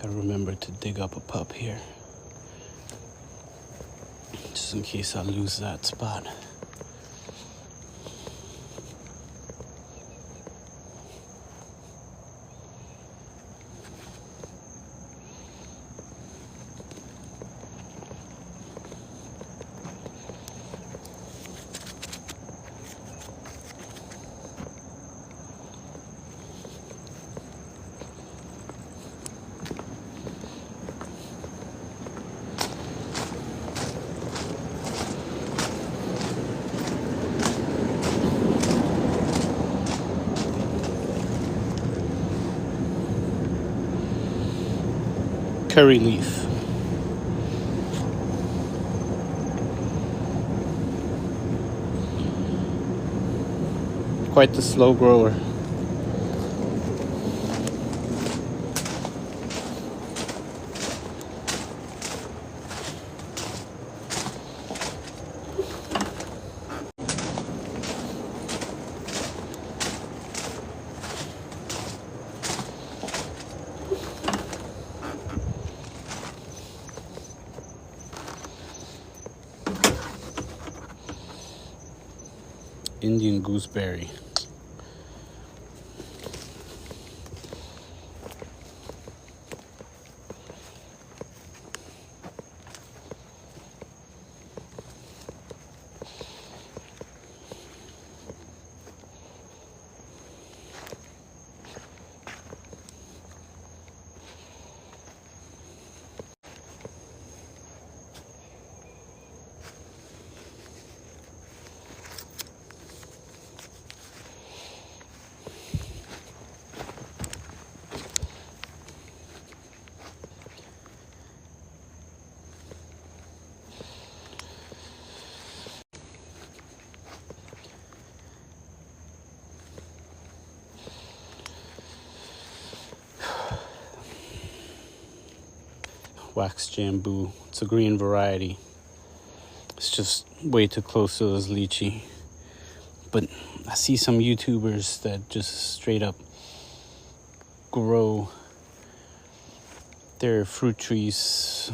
Gotta remember to dig up a pup here, just in case I lose that spot. Curry leaf. Quite the slow grower. Indian gooseberry. Wax jambu. It's a green variety. It's just way too close to this lychee. But I see some YouTubers that just straight up grow their fruit trees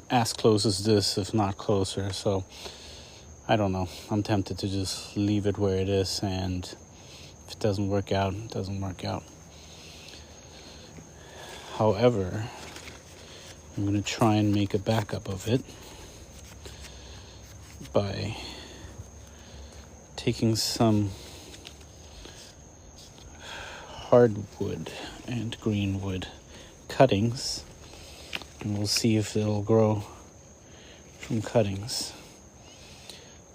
as close as this, if not closer. So I don't know. I'm tempted to just leave it where it is, and if it doesn't work out, it doesn't work out. However, I'm going to try and make a backup of it by taking some hardwood and greenwood cuttings, and we'll see if it'll grow from cuttings.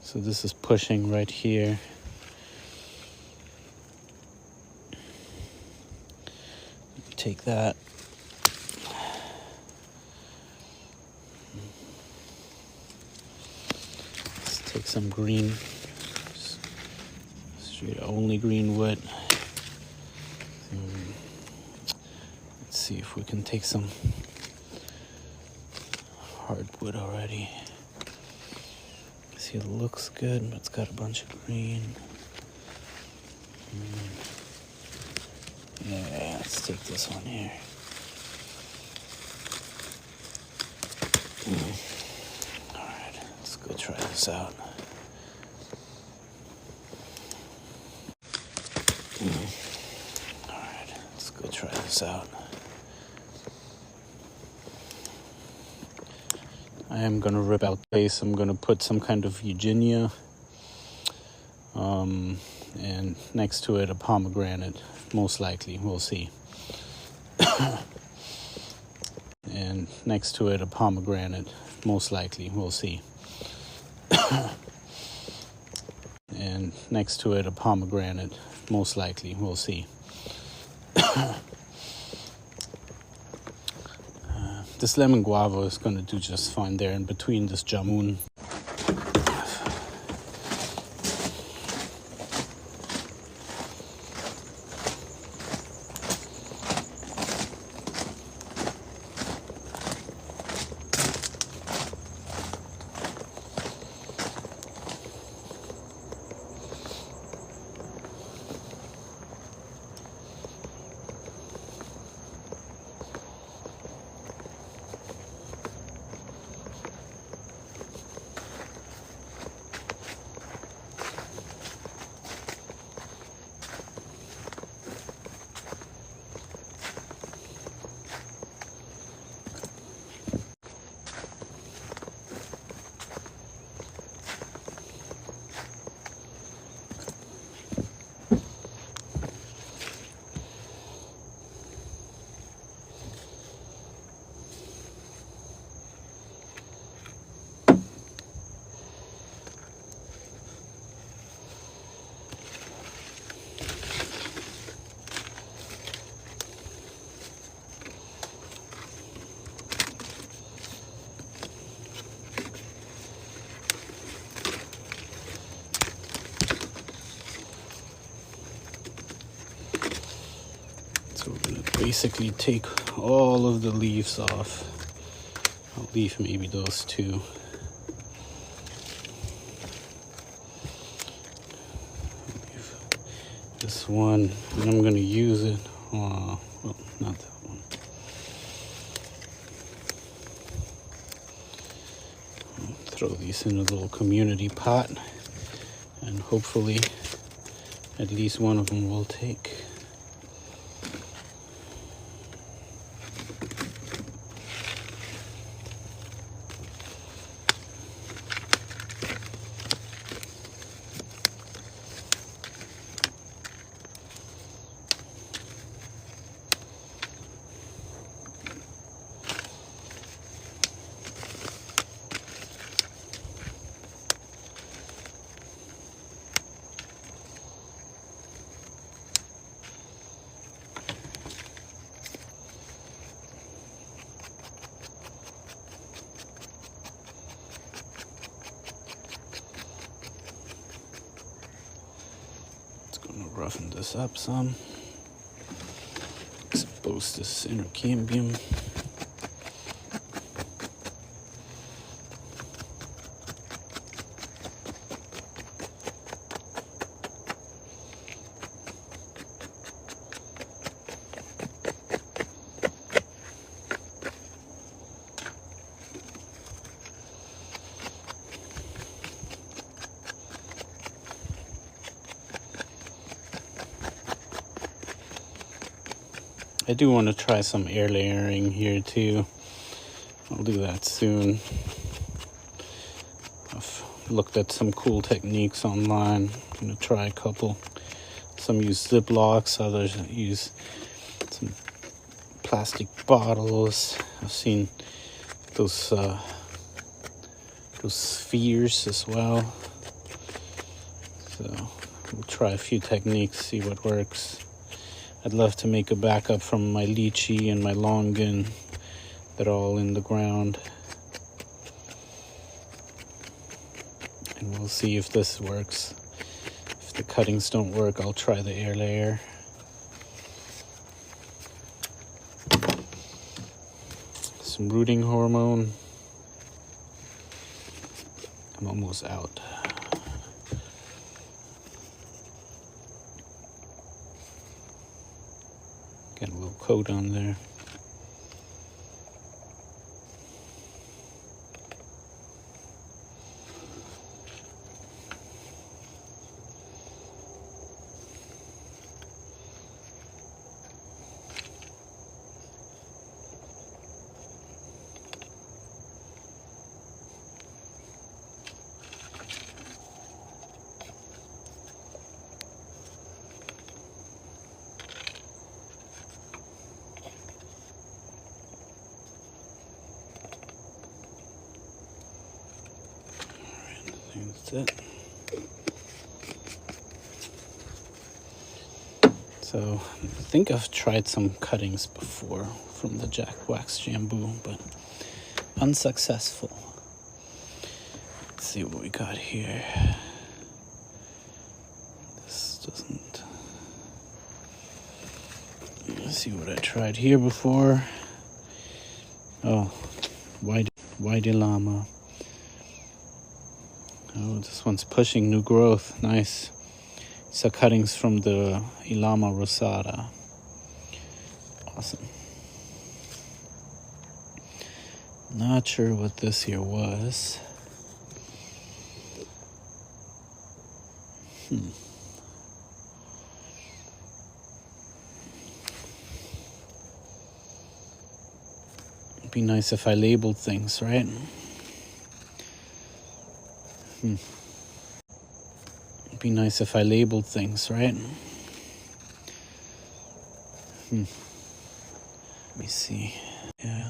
So this is pushing right here. Take that. Take some green, straight only green wood. Let's see if we can take some hardwood already. See, it looks good, but it's got a bunch of green. Yeah, let's take this one here. Alright, let's go try this out. Alright, let's go try this out. I am going to rip out the base. I'm going to put some kind of Eugenia, and next to it a pomegranate, most likely. We'll see. And next to it a pomegranate, most likely. We'll see. And next to it a pomegranate, most likely. We'll see. This lemon guava is going to do just fine there in between this jamun. basically take all of the leaves off. I'll leave maybe those two. Leave this one, and I'm gonna use it. Well, not that one. I'll throw these in a little community pot, and hopefully at least one of them will take. Roughen this up some, expose this inner cambium. I do want to try some air layering here too. I'll do that soon. I've looked at some cool techniques online. I'm gonna try a couple. Some use Ziplocs, others use some plastic bottles. I've seen those spheres as well. So we'll try a few techniques, see what works. I'd love to make a backup from my lychee and my longan that are all in the ground. And we'll see if this works. If the cuttings don't work, I'll try the air layer. Some rooting hormone. I'm almost out. Got a little coat on there. That's it. So I think I've tried some cuttings before from the Jack Wax Shampoo, but unsuccessful. Let's see what we got here. This doesn't... Let's see what I tried here before. Oh, White Llama. Oh, this one's pushing new growth. Nice. These are cuttings from the Llama Rosada. Awesome. Not sure what this here was. It'd be nice if I labeled things, right? It'd be nice if I labeled things, right? Let me see. Yeah,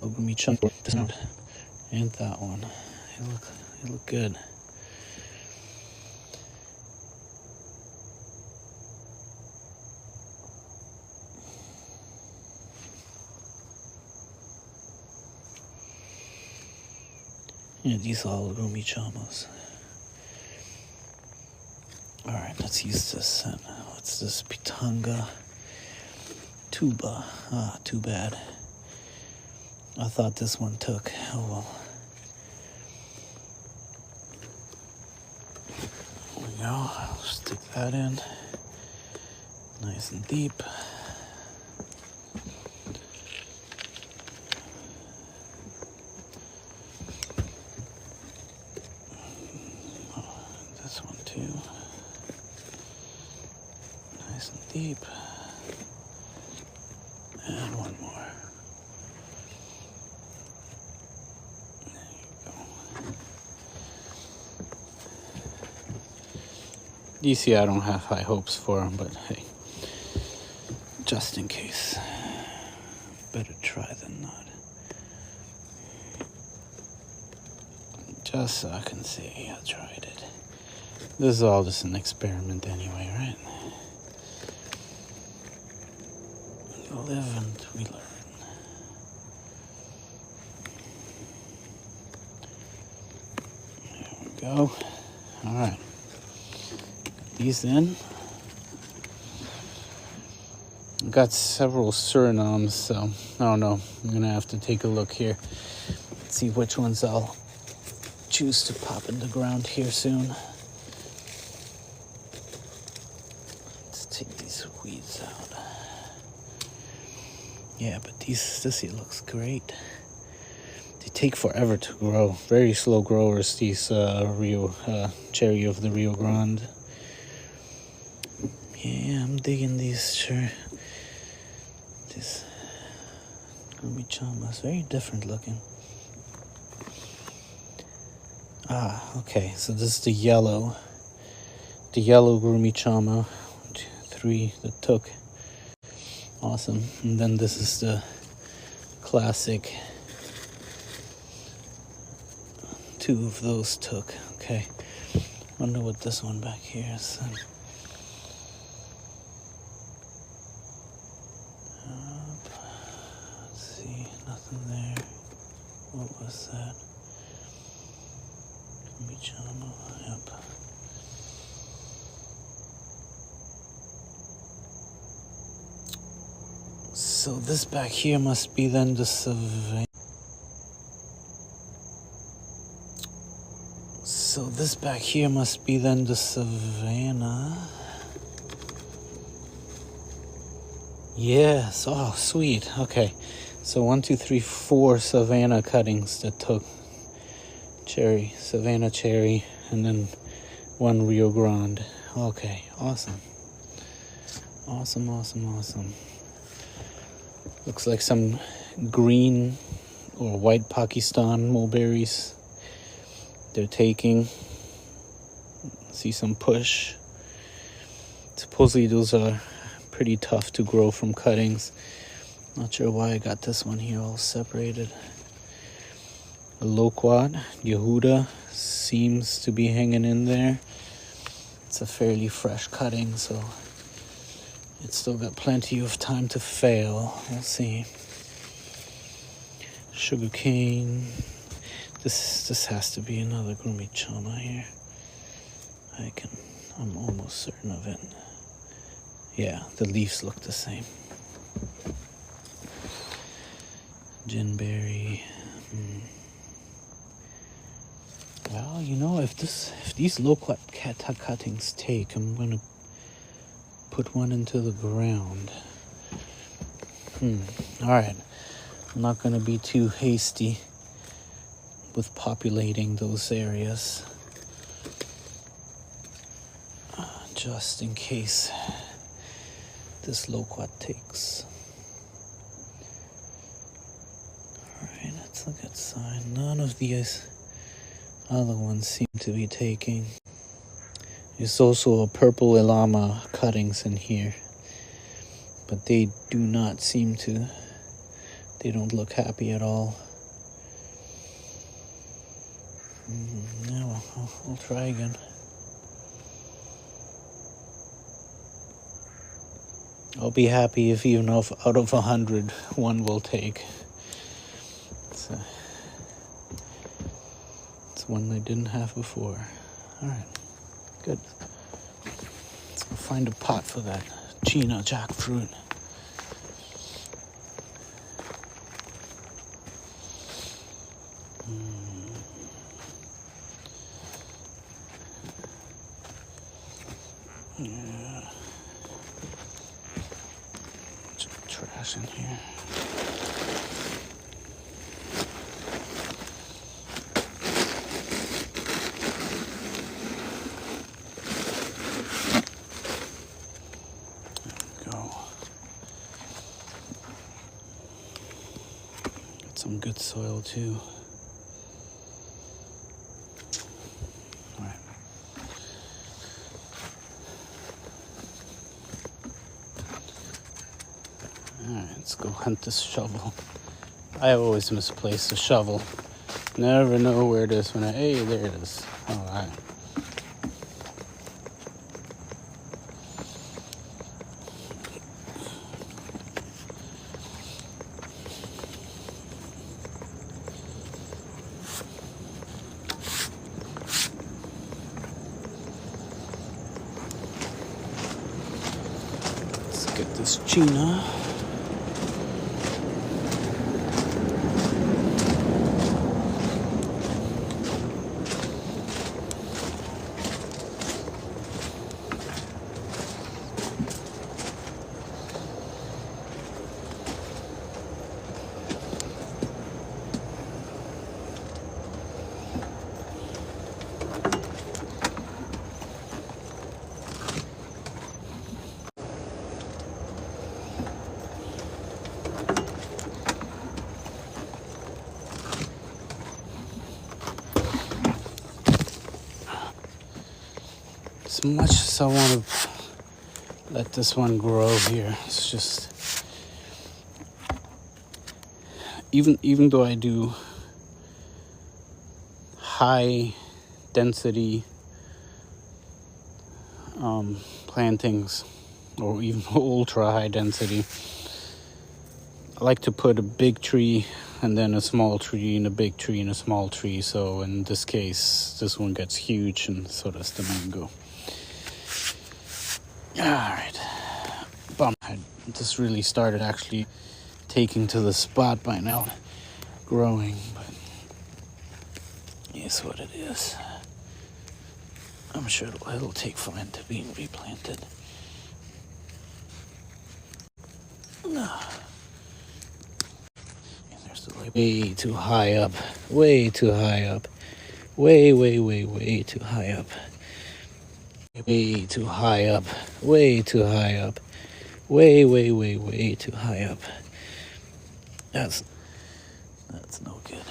Ogumi chunk this one and that one. They look good. Yeah, these are all Ogumi chamas. Alright, let's use this. What's this? Pitanga. tuba. Ah, too bad. I thought this one took. Oh well. There we go. Stick that in. Nice and deep. This one too. Nice and deep. And one more. There you go. You see, I don't have high hopes for them, but hey, just in case. Better try than not. Just so I can say I tried it. This is all just an experiment anyway, right? We live and we learn. There we go. All right. These in. I've got several Surinames, so I don't know. I'm gonna have to take a look here. See which ones I'll choose to pop in the ground here soon. Let's take these weeds out. Yeah, but this here looks great. They take forever to grow. Very slow growers, these cherry of the Rio Grande. Yeah, I'm digging these, sure. This Gumichama is very different looking. Ah, okay, so this is the yellow Gumichama. 1, 2, 3, the took. Awesome. And then this is the classic. 2 of those took. Okay. Wonder what this one back here is. Let's see. Nothing there. What was that? Michama. Yep. So this back here must be then the Savannah. So this back here must be then the Savannah. Yes. Oh, sweet. Okay. So 1, 2, 3, 4 Savannah cuttings that took cherry, Savannah cherry, and then 1 Rio Grande. Okay. Awesome. Awesome. Awesome. Awesome. Looks like some green or white Pakistan mulberries they're taking. See some push. Supposedly those are pretty tough to grow from cuttings. Not sure why I got this one here all separated. A loquat, Yehuda, seems to be hanging in there. It's a fairly fresh cutting, so it's still got plenty of time to fail. We'll see. Sugarcane. This has to be another Gumichama here. I'm almost certain of it. Yeah, the leaves look the same. Ginberry. Well, you know, if these loquat cuttings take, I'm gonna put one into the ground. Alright. I'm not gonna be too hasty with populating those areas. Just in case this loquat takes. Alright, let's look at sign. None of these other ones seem to be taking. There's also a purple Ilama cuttings in here, but they do not seem to, they don't look happy at all. No, I'll try again. I'll be happy if even out of 100, one will take. It's one I didn't have before. Alright, good. Let's go find a pot for that China jackfruit. Yeah. Bunch of trash in here. Some good soil too. All right. All right, let's go hunt this shovel. I always misplace the shovel. Never know where it is when hey, there it is. All right. Get this Gina. As much as I want to let this one grow here, it's just even though I do high density plantings or even ultra high density, I like to put a big tree and then a small tree and a big tree and a small tree. So in this case, this one gets huge and so does the mango. Alright, bum. I just really started actually taking to the spot by now, growing, but it's what it is. I'm sure it'll take fine to be replanted. No. There's the light. Way too high up, way too high up, way too high up. Way too high up, way too high up, way too high up. That's no good.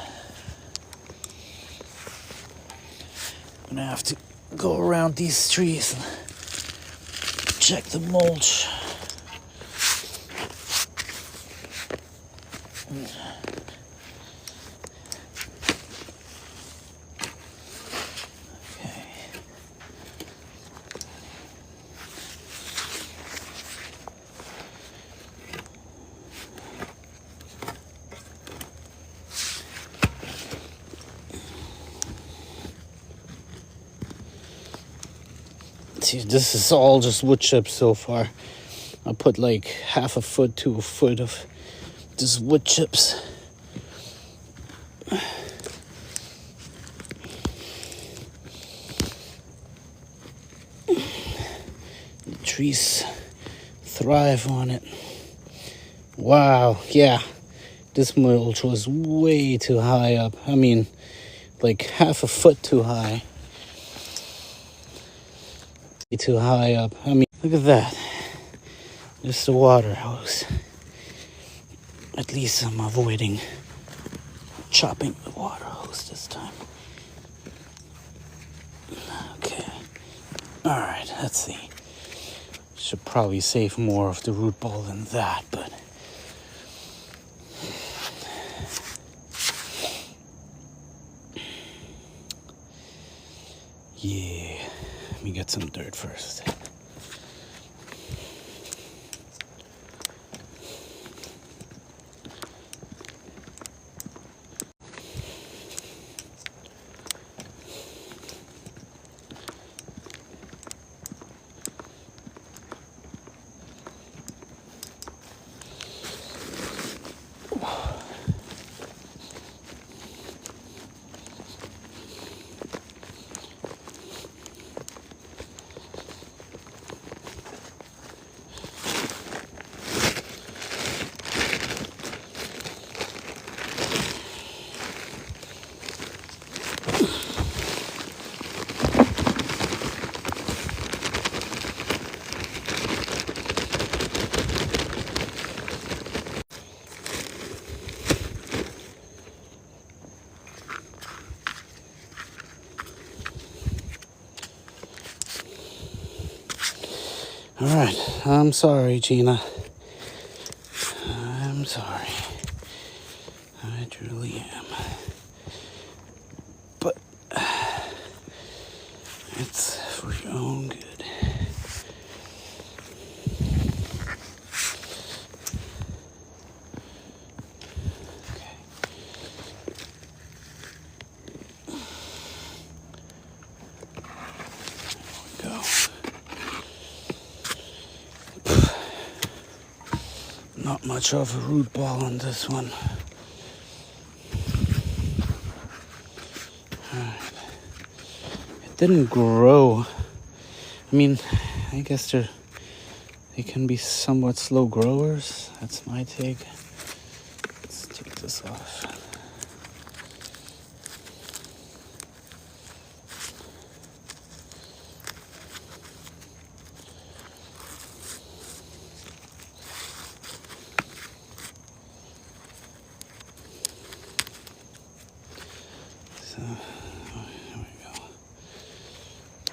I'm gonna have to go around these trees and check the mulch. See, this is all just wood chips so far. I put like half a foot to a foot of just wood chips. The trees thrive on it. Wow, yeah. This mulch was way too high up. I mean, like half a foot too high. Too high up. I mean, look at that. Just the water hose. At least I'm avoiding chopping the water hose this time. Okay. Alright, let's see. Should probably save more of the root ball than that, but yeah. Let me get some dirt first. All right, I'm sorry, Gina. I'm sorry. I truly am. But it's for your own good. Okay. There we go. Not much of a root ball on this one. Alright. It didn't grow. I mean, I guess they can be somewhat slow growers. That's my take. Let's take this off. So, there we go.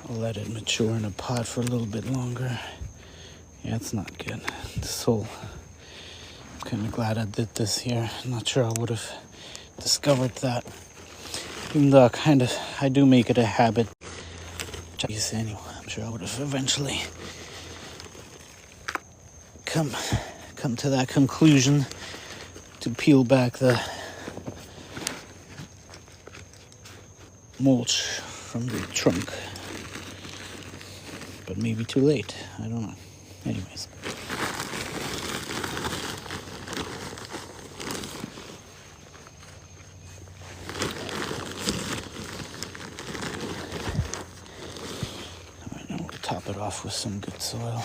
I'll let it mature in a pot for a little bit longer. Yeah, it's not good. This whole... I'm kind of glad I did this here. I'm not sure I would have discovered that. Even though I do make it a habit. Jeez, anyway, I'm sure I would have eventually come to that conclusion to peel back the mulch from the trunk. But maybe too late. I don't know. Anyways. Alright, now we'll top it off with some good soil.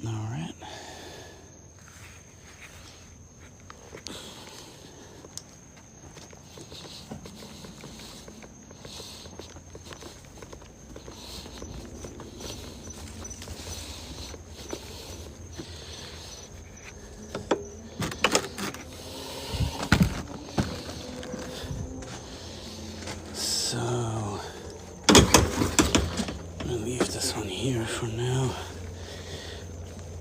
Alright. So, I'm gonna leave this one here for now.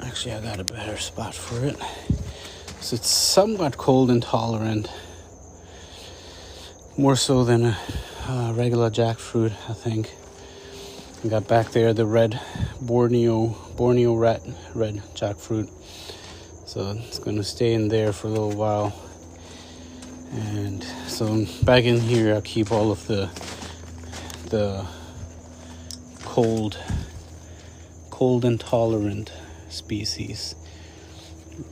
Actually, I got a better spot for it. So it's somewhat cold intolerant. More so than a regular jackfruit, I think. I got back there the red Borneo red jackfruit. So it's going to stay in there for a little while. And so back in here, I'll keep all of the cold intolerant species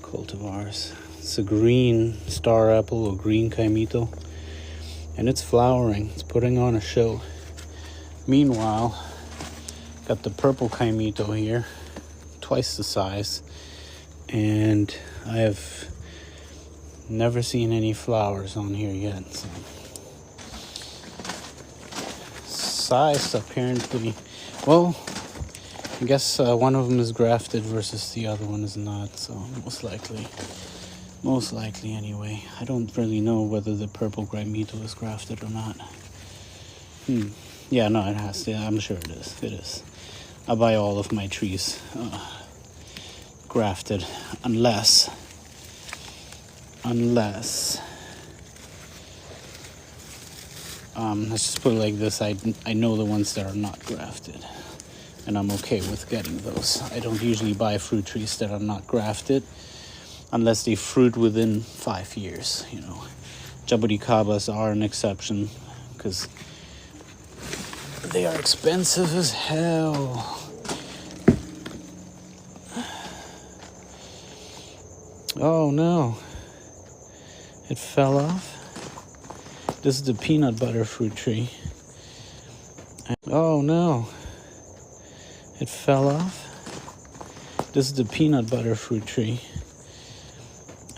cultivars. It's a green star apple or green kaimito, and it's flowering. It's putting on a show. Meanwhile, got the purple kaimito here, twice the size, and I have never seen any flowers on here yet. So. Size apparently, well, I guess one of them is grafted versus the other one is not, so most likely anyway. I don't really know whether the purple kaimito is grafted or not. Yeah, no, it has to. I'm sure it is. I buy all of my trees grafted, unless let's just put it like this. I know the ones that are not grafted, and I'm okay with getting those. I don't usually buy fruit trees that are not grafted unless they fruit within 5 years. You know, jabuticabas are an exception because they are expensive as hell. Oh no, it fell off. This is the peanut butter fruit tree. Oh no, it fell off. This is the peanut butter fruit tree.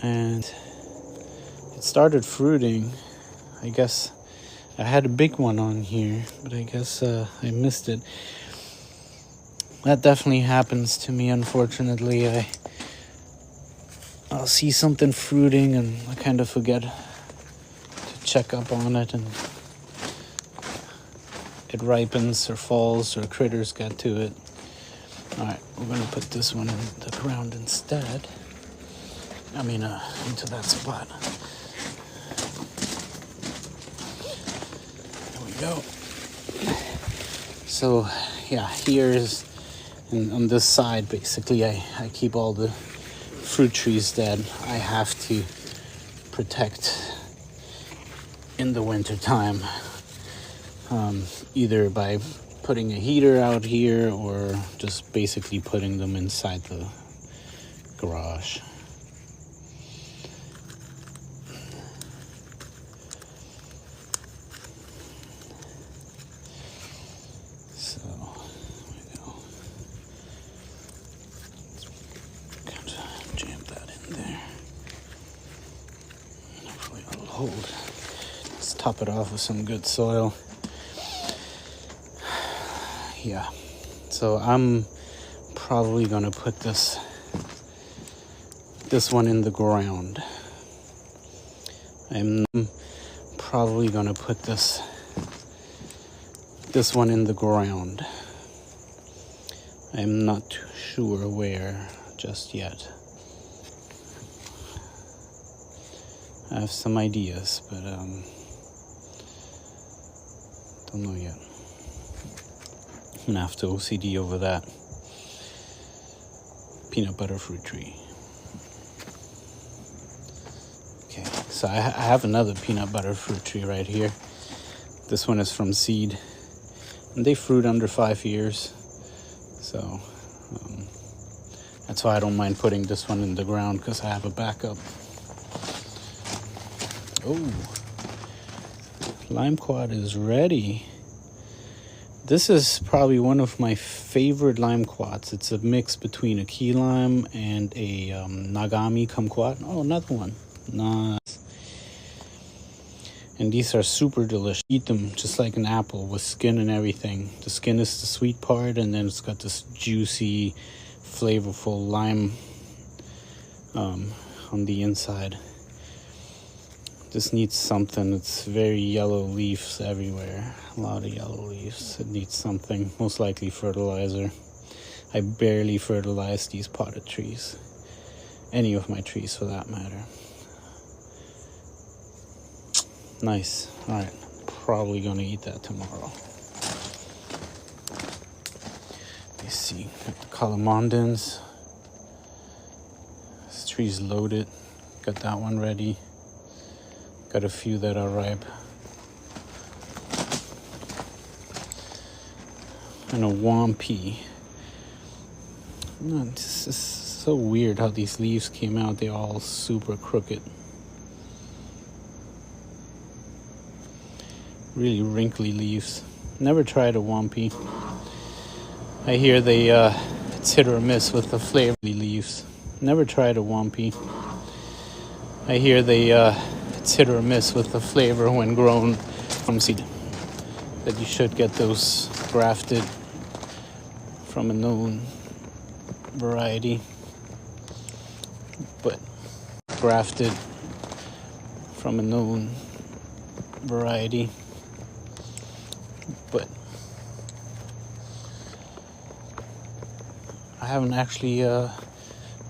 And it started fruiting. I guess I had a big one on here, but I guess I missed it. That definitely happens to me, unfortunately. I'll see something fruiting and I kind of forget to check up on it, and it ripens or falls or critters get to it. All right, we're gonna put this one in the ground instead. Into that spot. There we go. So yeah, here's on this side, basically I keep all the fruit trees that I have to protect in the winter time, either by putting a heater out here or just basically putting them inside the garage. So there we go. Kind of jam that in there. Hopefully it'll hold. Let's top it off with some good soil. Yeah, so I'm probably gonna put this one in the ground. I'm probably gonna put this one in the ground. I'm not too sure where just yet. I have some ideas, but don't know yet. I'm gonna have to OCD over that peanut butter fruit tree. Okay, so I have another peanut butter fruit tree right here. This one is from seed, and they fruit under 5 years. So that's why I don't mind putting this one in the ground, because I have a backup. Oh, lime quad is ready. This is probably one of my favorite lime quads. It's a mix between a key lime and a Nagami kumquat. Oh, another one. Nice. And these are super delicious. Eat them just like an apple with skin and everything. The skin is the sweet part, and then it's got this juicy, flavorful lime on the inside. This needs something. It's very yellow leaves everywhere. A lot of yellow leaves. It needs something, most likely fertilizer. I barely fertilize these potted trees. Any of my trees for that matter. Nice. Alright, probably gonna eat that tomorrow. Let me see. Got the calamondins. This tree's loaded. Got that one ready. Got a few that are ripe. And a wampy. No, this is so weird how these leaves came out. They're all super crooked. Really wrinkly leaves. Never tried a wampy. I hear it's hit or miss with the flavor leaves. Never tried a wampy. I hear it's hit or miss with the flavor when grown from seed. That you should get those grafted from a known variety, but grafted from a known variety, but I haven't actually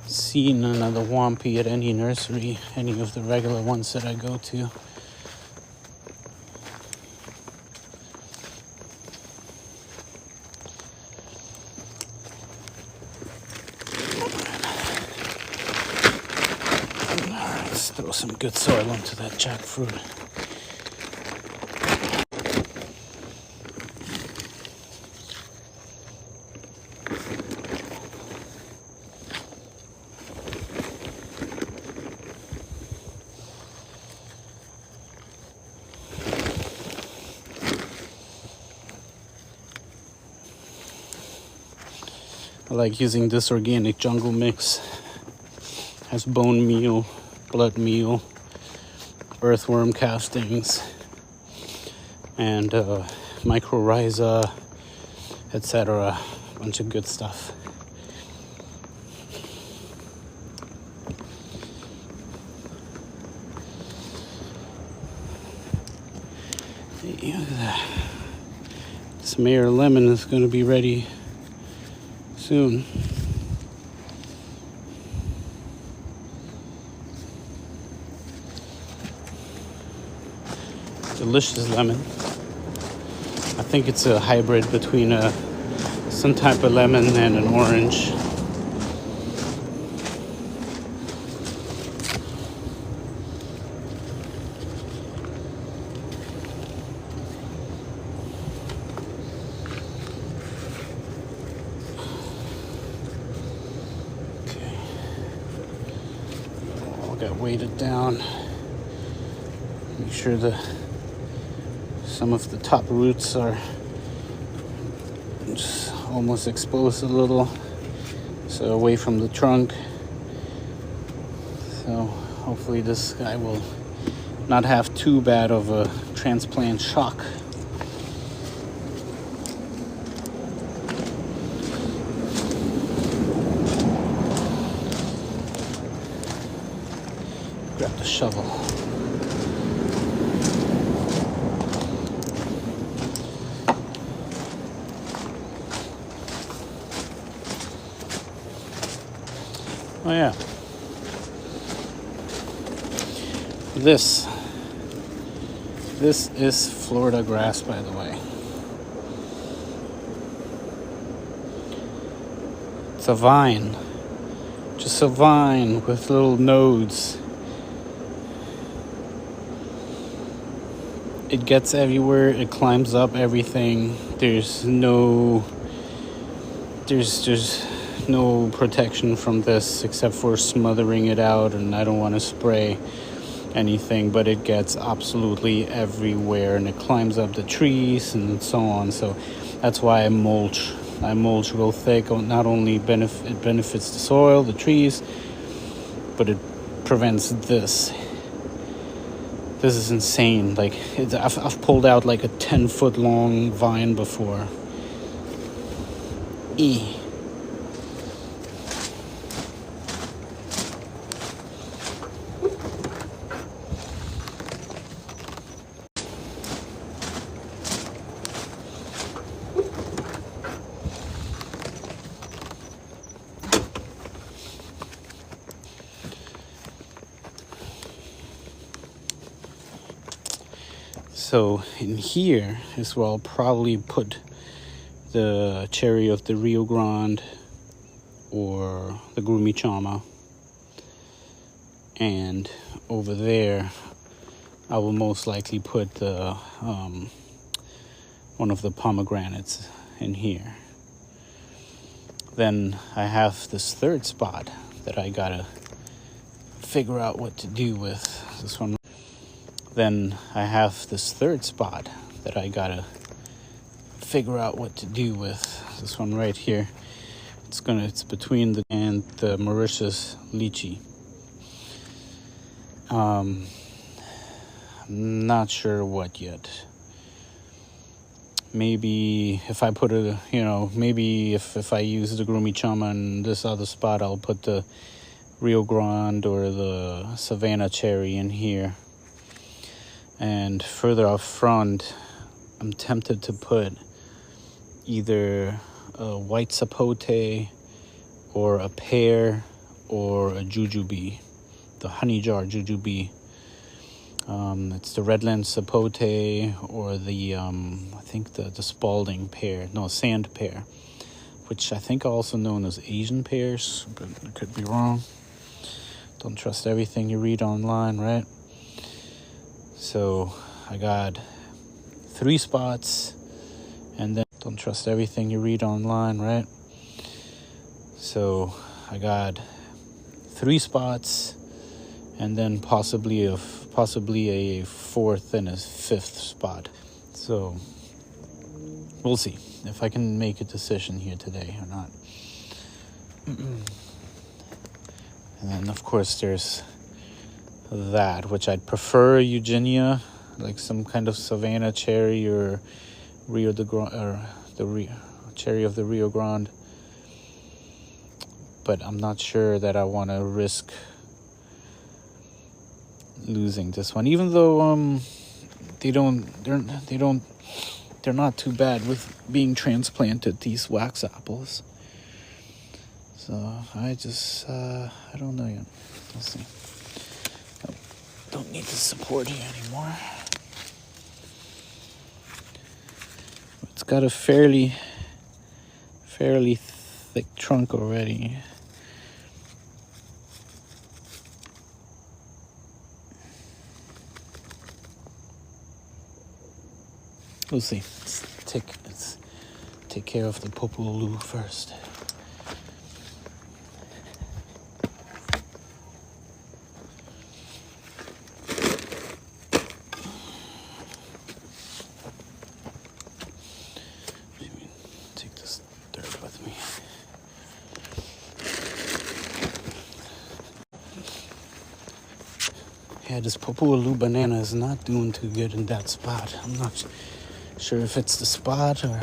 seen another wampy at any nursery, any of the regular ones that I go to. Alright, let's throw some good soil onto that jackfruit. I like using this organic jungle mix. Has bone meal, blood meal, earthworm castings, and mycorrhiza, etc. Bunch of good stuff. Yeah, look at that. This Mayor lemon is going to be ready soon. Delicious lemon. I think it's a hybrid between some type of lemon and an orange. Okay. All got weighted down. Make sure some of the top roots are just almost exposed a little, so away from the trunk. So hopefully this guy will not have too bad of a transplant shock. Grab the shovel. Oh yeah. This is Florida grass, by the way. It's a vine. Just a vine with little nodes. It gets everywhere, it climbs up everything. There's no protection from this except for smothering it out, and I don't want to spray anything, but it gets absolutely everywhere, and it climbs up the trees and so on. So that's why I mulch real thick. Not only it benefits the soil, the trees, but it prevents this. This is insane. Like I've pulled out like a 10-foot long vine before. So in here is where I'll probably put the cherry of the Rio Grande or the Grumichama. And over there, I will most likely put the one of the pomegranates in here. Then I have this third spot that I gotta figure out what to do with. This one. Then I have this third spot that I gotta figure out what to do with. This one right here. It's between the and the Mauritius lychee. I'm not sure what yet. Maybe if I put maybe if I use the Grumichama in this other spot, I'll put the Rio Grande or the Savannah cherry in here. And further up front, I'm tempted to put either a white sapote or a pear or a jujube, the honey jar jujube. It's the Redland sapote or the I think the Spalding pear, sand pear, which I think are also known as Asian pears, but I could be wrong. Don't trust everything you read online, right? So I got 3 spots, and then don't trust everything you read online, right? So I got 3 spots, and then possibly a 4th and a 5th spot. So we'll see if I can make a decision here today or not. And then of course there's that, which I'd prefer Eugenia, like some kind of Savannah cherry or Rio de Grande, or the cherry of the Rio Grande. But I'm not sure that I want to risk losing this one, even though they're not too bad with being transplanted, these wax apples. So I don't know yet. We'll see. I don't need the support here anymore. It's got a fairly thick trunk already. We'll see. Let's take care of the popolu first. Take this dirt with me. Yeah, this popolu banana is not doing too good in that spot. I'm not sure if it's the spot or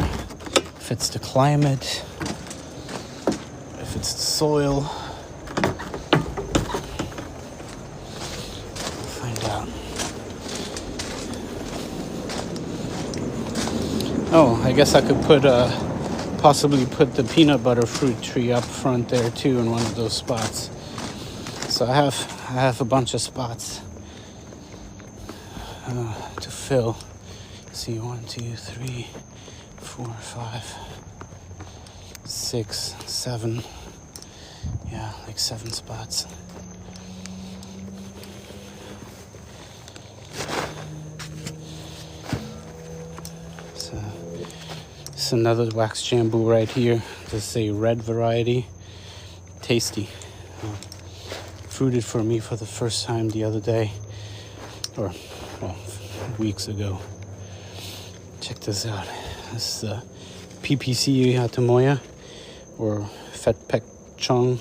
if it's the climate, if it's the soil. We'll find out. Oh, I guess I could possibly put the peanut butter fruit tree up front there too in one of those spots. So I have a bunch of spots to fill. See, 1, 2, 3, 4, 5, 6, 7. Yeah, like 7 spots. So this is another wax jambu right here. This is a red variety. Tasty. Fruited for me for the first time the other day, or weeks ago. Check this out. This is the PPC Hatamoya, or Phet Pek Chong.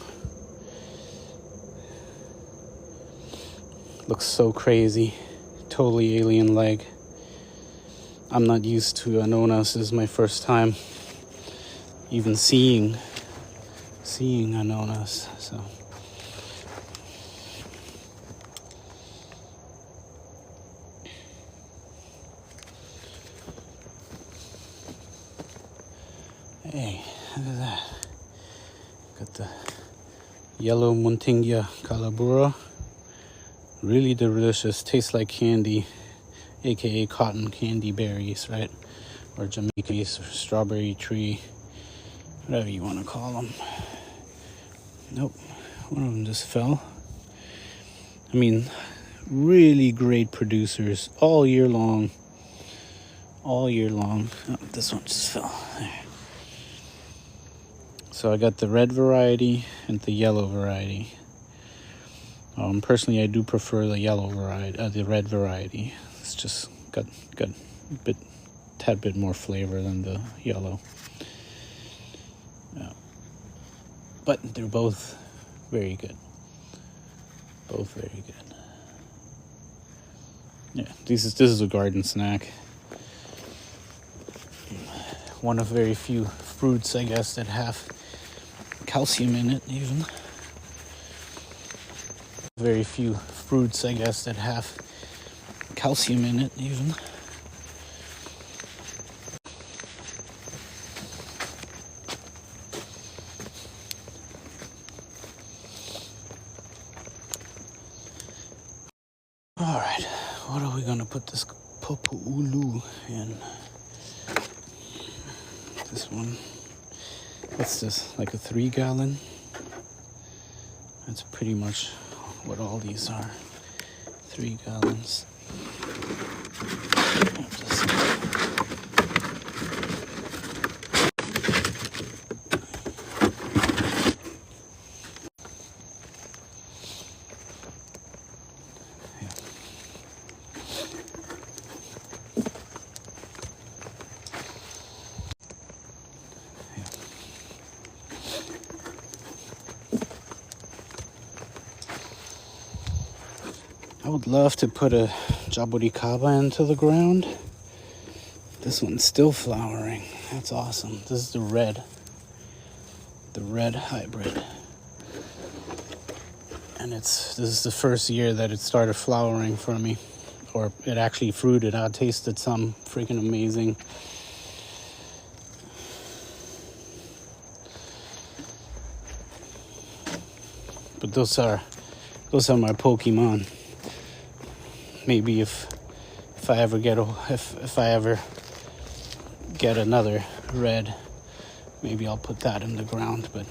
Looks so crazy, totally alien-like. I'm not used to Anonas. This is my first time even seeing Anonas. So. Hey, look at that. Got the yellow Muntingia calabura. Really delicious. Tastes like candy, aka cotton candy berries, right? Or Jamaica's or strawberry tree, whatever you want to call them. Nope, one of them just fell. I mean, really great producers all year long. All year long. Oh, this one just fell. There. So I got the red variety and the yellow variety. Personally, I do prefer the yellow variety, the red variety. It's just got a tad bit more flavor than the yellow. Yeah. But they're both very good. Both very good. Yeah, this is a garden snack. One of very few fruits, I guess, that have calcium in it, even. Very few fruits, I guess, that have calcium in it, even. All right, what are we gonna put this popolu in? This one. What's this? Like a 3-gallon? That's pretty much what all these are. 3 gallons. I would love to put a jaburicaba into the ground. This one's still flowering. That's awesome. This is the red hybrid. And this is the first year that it started flowering for me. or it actually fruited. I tasted some freaking amazing. But those are my Pokemon. Maybe if I ever get another red, maybe I'll put that in the ground. But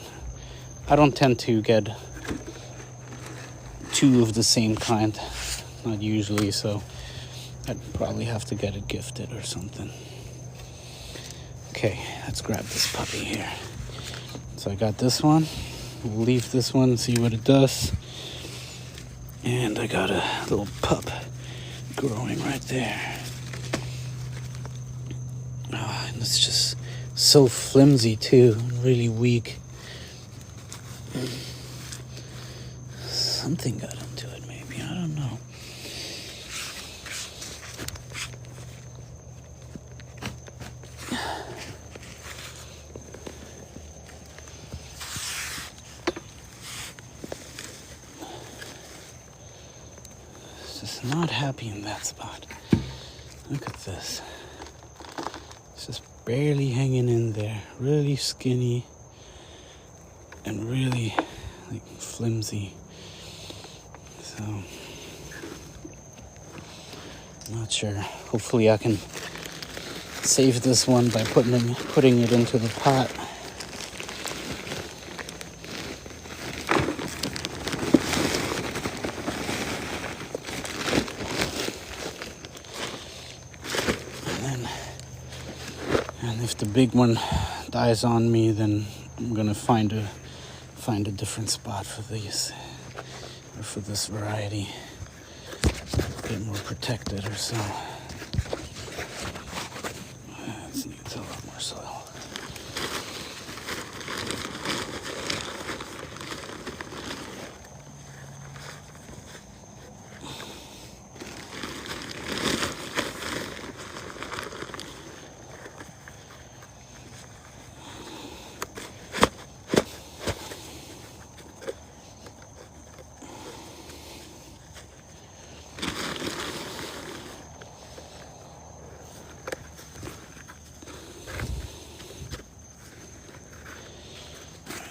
I don't tend to get two of the same kind, not usually, so I'd probably have to get it gifted or something. Okay, let's grab this puppy here. So I got this one. We'll leave this one, see what it does. And I got a little pup growing right there. Oh, and it's just so flimsy too, really weak. Something got into it, maybe, I don't know. Just not happy in that spot. Look at this. It's just barely hanging in there. Really skinny and really like flimsy. So I'm not sure. Hopefully I can save this one by putting it into the pot. And if the big one dies on me, then I'm gonna find a different spot for these, or for this variety. A bit more protected or so. It needs a lot more soil.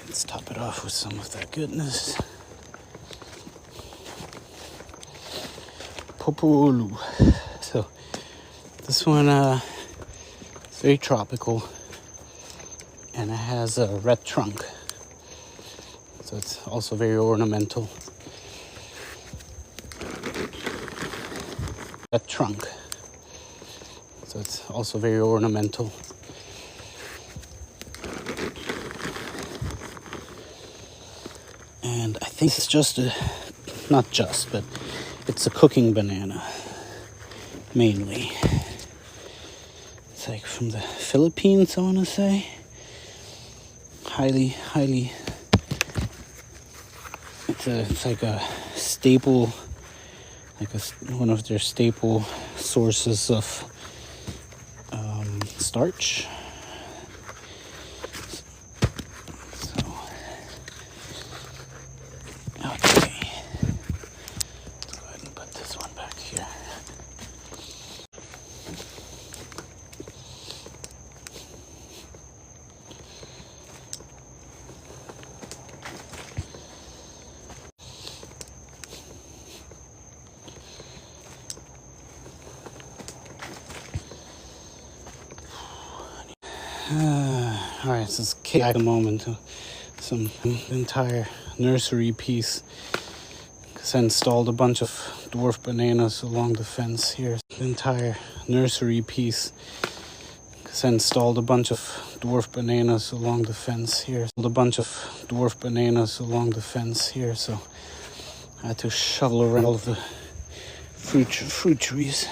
Let's top it off with some of that goodness. Popolu. So this one is very tropical, and it has a red trunk. So it's also very ornamental. Red trunk. So it's also very ornamental. And I think it's but it's a cooking banana, mainly. It's like from the Philippines, I want to say. Highly, it's like a staple, one of their staple sources of starch. Alright, so it's at the moment. Some entire nursery piece. Because I installed a bunch of dwarf bananas along the fence here. Entire nursery piece. Because I installed a bunch of dwarf bananas along the fence here. So I had to shovel around all of the fruit trees.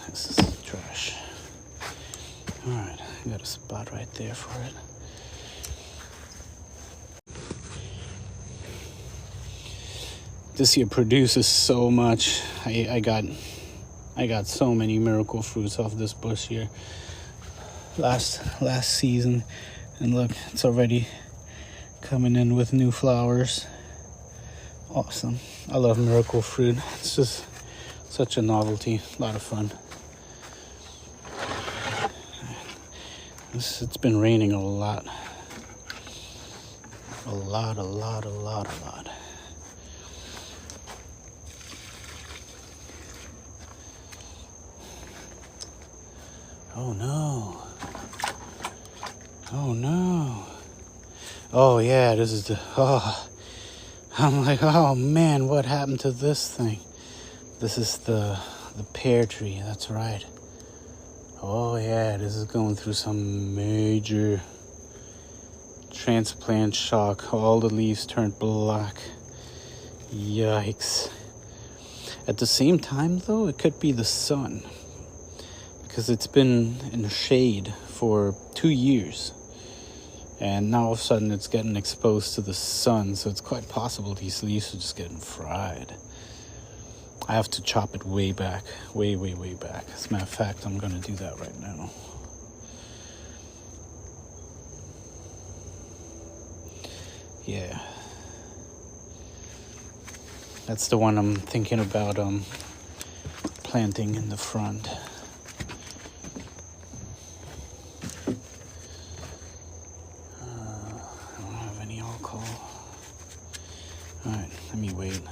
This is trash. Alright, I got a spot right there for it. This year produces so much. I got so many miracle fruits off this bush here. Last season, And look, it's already coming in with new flowers. Awesome. I love miracle fruit. It's just such a novelty, a lot of fun. It's been raining a lot. A lot. Oh no. Oh no. Oh yeah, this is I'm like, oh man, what happened to this thing? This is the pear tree, that's right. Oh yeah, this is going through some major transplant shock. All the leaves turned black. Yikes. At the same time though, it could be the sun, because it's been in the shade for 2 years. And now all of a sudden it's getting exposed to the sun, so it's quite possible these leaves are just getting fried. I have to chop it way back, way back. As a matter of fact, I'm gonna do that right now. Yeah. That's the one I'm thinking about planting in the front. Alright, let me wait.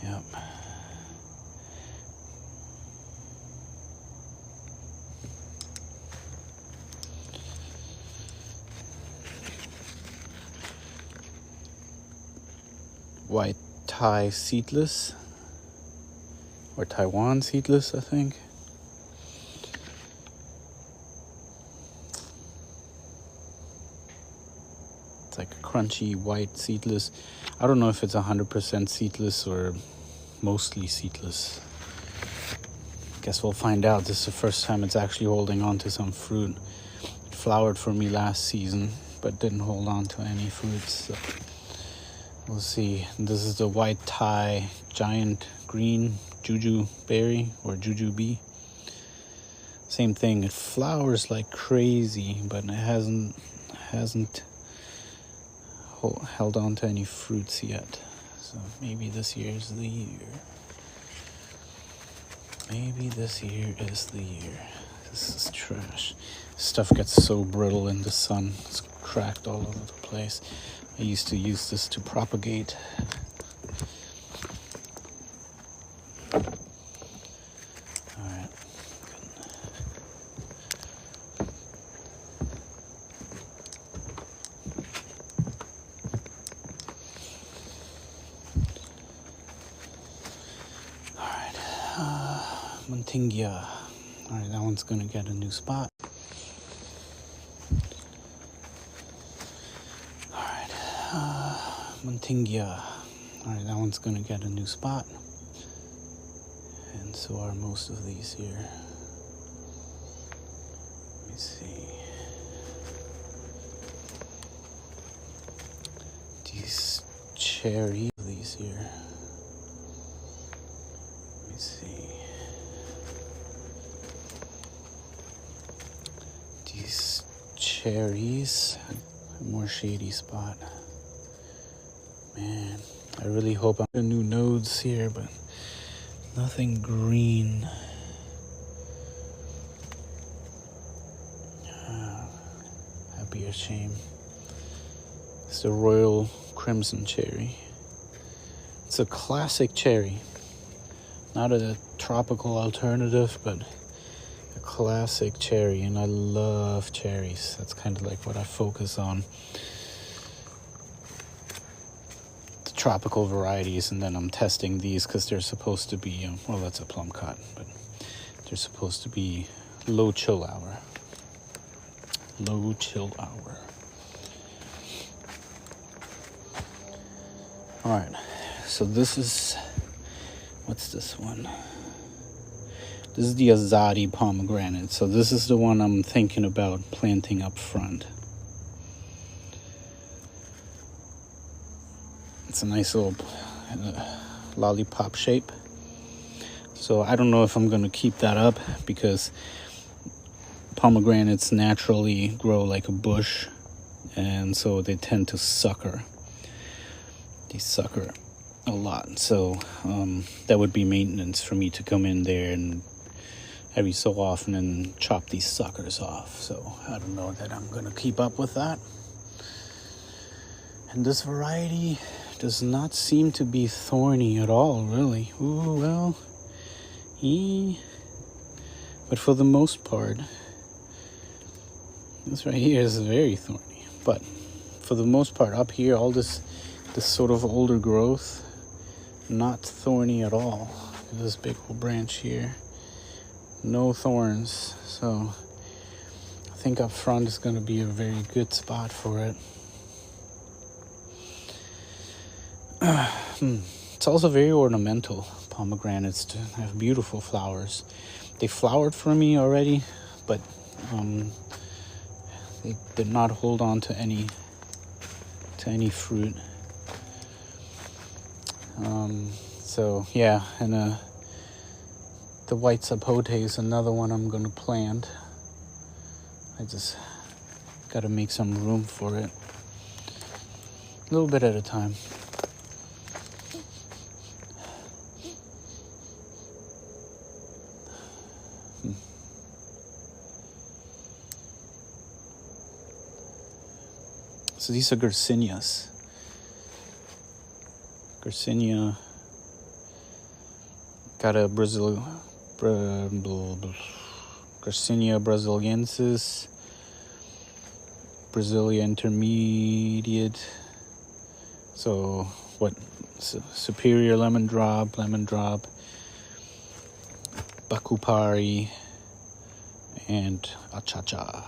Yep. White Thai seedless, or Taiwan seedless, I think. It's like a crunchy white seedless. I don't know if it's 100% seedless or mostly seedless. Guess we'll find out. This is the first time it's actually holding on to some fruit. It flowered for me last season, but didn't hold on to any fruits. So we'll see. This is the White Thai giant green juju berry, or juju bee. Same thing. It flowers like crazy, but it hasn't held on to any fruits yet. So maybe this year's the year. Maybe this year is the year. This is trash. Stuff gets so brittle in the sun. It's cracked all over the place. I used to use this to propagate. Alright. Montingia. Alright, that one's gonna get a new spot. Alright, Montingia. Alright, that one's gonna get a new spot. And so are most of these here. Let me see. These cherries, these here. Let me see. These cherries, a more shady spot. Man, I really hope I'm new nodes here, but nothing green. That'd be a shame. It's the Royal Crimson Cherry. It's a classic cherry. Not a tropical alternative, but a classic cherry, and I love cherries. That's kind of like what I focus on. The tropical varieties, and then I'm testing these because they're supposed to be, well, that's a plum cod, but they're supposed to be low chill hour. Low chill hour. Alright, so this is, what's this one? This is the Azadi pomegranate. So this is the one I'm thinking about planting up front. It's a nice little lollipop shape. So I don't know if I'm going to keep that up, because pomegranates naturally grow like a bush, and so they tend to sucker. They sucker a lot. So that would be maintenance for me to come in there and every so often and chop these suckers off. So I don't know that I'm going to keep up with that. And this variety does not seem to be thorny at all, really. Ooh, well, but for the most part, this right here is very thorny. But for the most part, up here, all this sort of older growth, not thorny at all. This big old branch here, no thorns. So I think up front is going to be a very good spot for it. It's also very ornamental. Pomegranates have beautiful flowers. They flowered for me already, but they did not hold on to any fruit. So yeah, and the white sapote is another one I'm gonna plant. I just gotta make some room for it, a little bit at a time. So these are Garcinias. Garcinia. Got a Garcinia brasiliensis, Brasilia intermediate. So what? Superior lemon drop, Bakupari, and Achacha.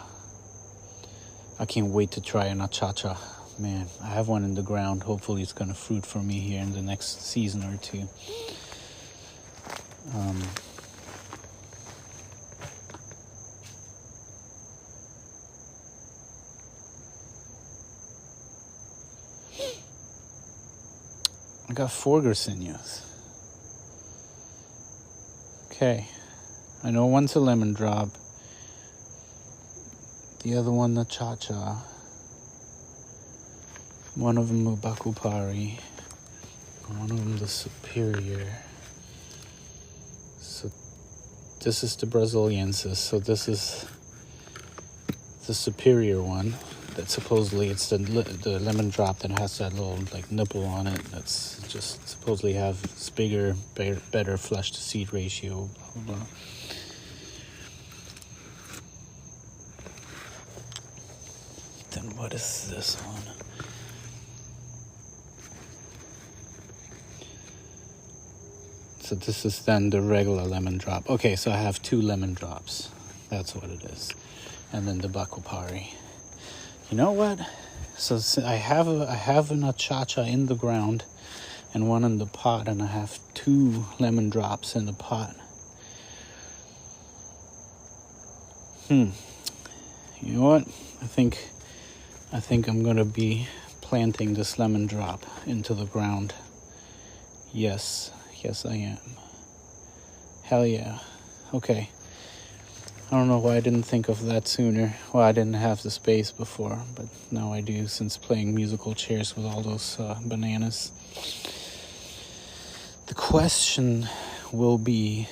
I can't wait to try an Achacha. Man, I have one in the ground. Hopefully it's going to fruit for me here in the next season or two. I got 4 Garcinias. Okay. I know one's a lemon drop. The other one, the Cha-Cha. One of them, the Bakupari. One of them, the Superior. So this is the Brasiliensis. So this is the Superior one. That supposedly it's the lemon drop that has that little like nipple on it. That's just supposedly have this bigger, better flesh to seed ratio. Blah, blah. Then what is this one? So this is then the regular lemon drop. Okay, so I have 2 lemon drops. That's what it is. And then the Bakupari. You know what? So I have an Achacha in the ground and one in the pot, and I have 2 lemon drops in the pot. You know what? I think I'm gonna be planting this lemon drop into the ground. Yes, I am. Hell yeah. Okay. I don't know why I didn't think of that sooner. Well, I didn't have the space before, but now I do, since playing musical chairs with all those bananas. The question will be,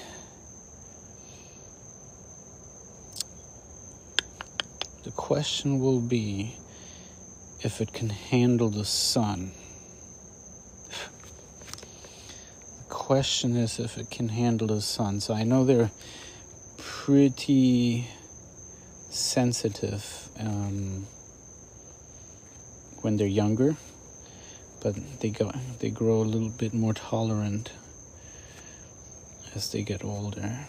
if it can handle the sun. The question is if it can handle the sun. So I know they're pretty sensitive when they're younger, but they grow a little bit more tolerant as they get older.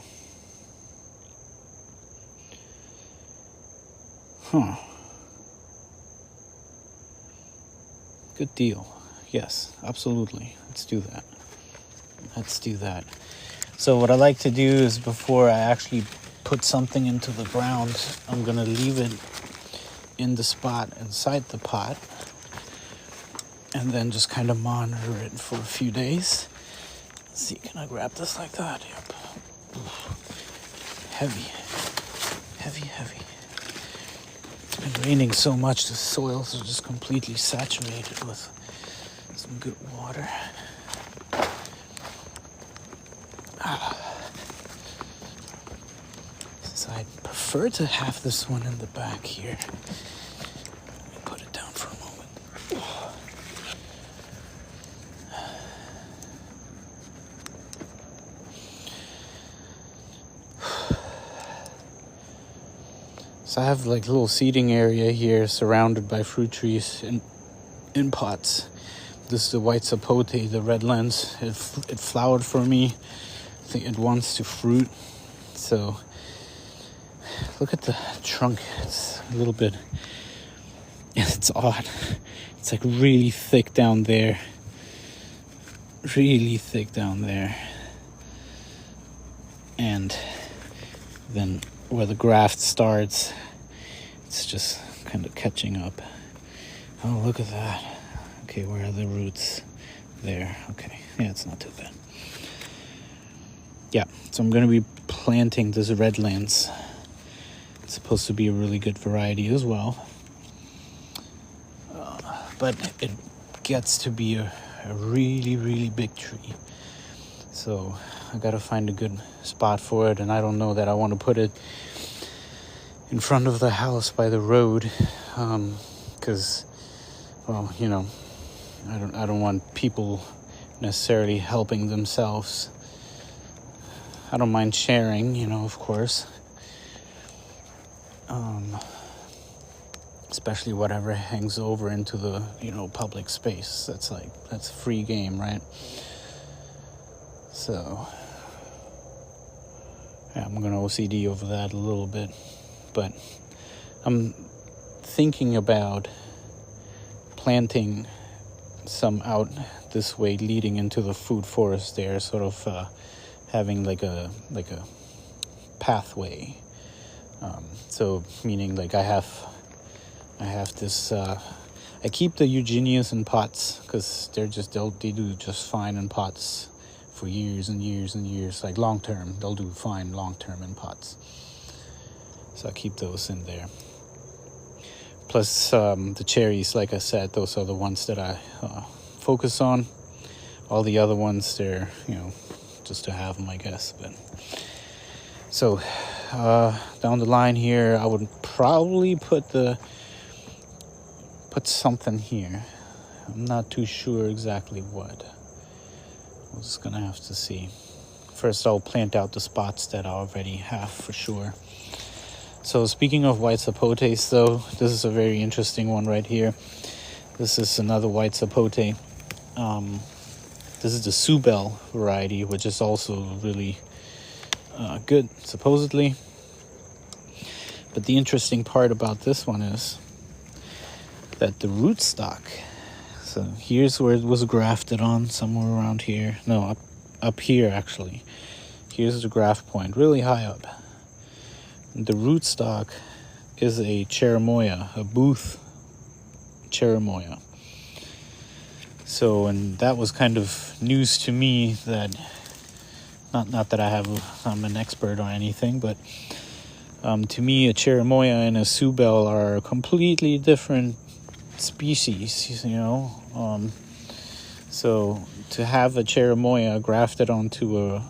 Good deal. Yes, absolutely. Let's do that. So what I like to do is, before I actually put something into the ground, I'm gonna leave it in the spot inside the pot and then just kind of monitor it for a few days Let's see, can I grab this like that? Yep. Heavy. It's been raining so much, the soils are just completely saturated with some good water. So I prefer to have this one in the back here. Let me put it down for a moment. So I have like a little seating area here surrounded by fruit trees in pots. This is the white sapote, the red lens. It flowered for me. I think it wants to fruit. So look at the trunk. It's a little bit, it's odd. It's like really thick down there. Really thick down there. And then where the graft starts, it's just kind of catching up. Oh, look at that. Okay, where are the roots? There. Okay. Yeah, it's not too bad. Yeah, so I'm going to be planting this red lens. It's supposed to be a really good variety as well. But it gets to be a really, really big tree. So I got to find a good spot for it. And I don't know that I want to put it in front of the house by the road. Because, well, you know, I don't want people necessarily helping themselves. I don't mind sharing, you know, of course. Especially whatever hangs over into the, you know, public space. That's free game, right? So, yeah, I'm gonna OCD over that a little bit. But I'm thinking about planting some out this way leading into the food forest there, sort of having like a pathway. So meaning like I have this I keep the eugenias in pots because they do just fine in pots for years and years and years, like long term. They'll do fine long term in pots. So I keep those in there. Plus the cherries, like I said, those are the ones that I focus on. All the other ones, they're, you know, just to have them, I guess. But so down the line here, I would probably put something here. I'm not too sure exactly what. We're just gonna have to see. First, I'll plant out the spots that I already have for sure. So speaking of white sapotes, though, this is a very interesting one right here. This is another white sapote. This is the Subel variety, which is also really good, supposedly. But the interesting part about this one is that the rootstock, so here's where it was grafted on, somewhere around here. No, up here, actually. Here's the graft point, really high up. The rootstock is a cherimoya, a Booth cherimoya. So, and that was kind of news to me that, not that I'm an expert on anything, but to me, a cherimoya and a Subel are completely different species, you know. So to have a cherimoya grafted onto a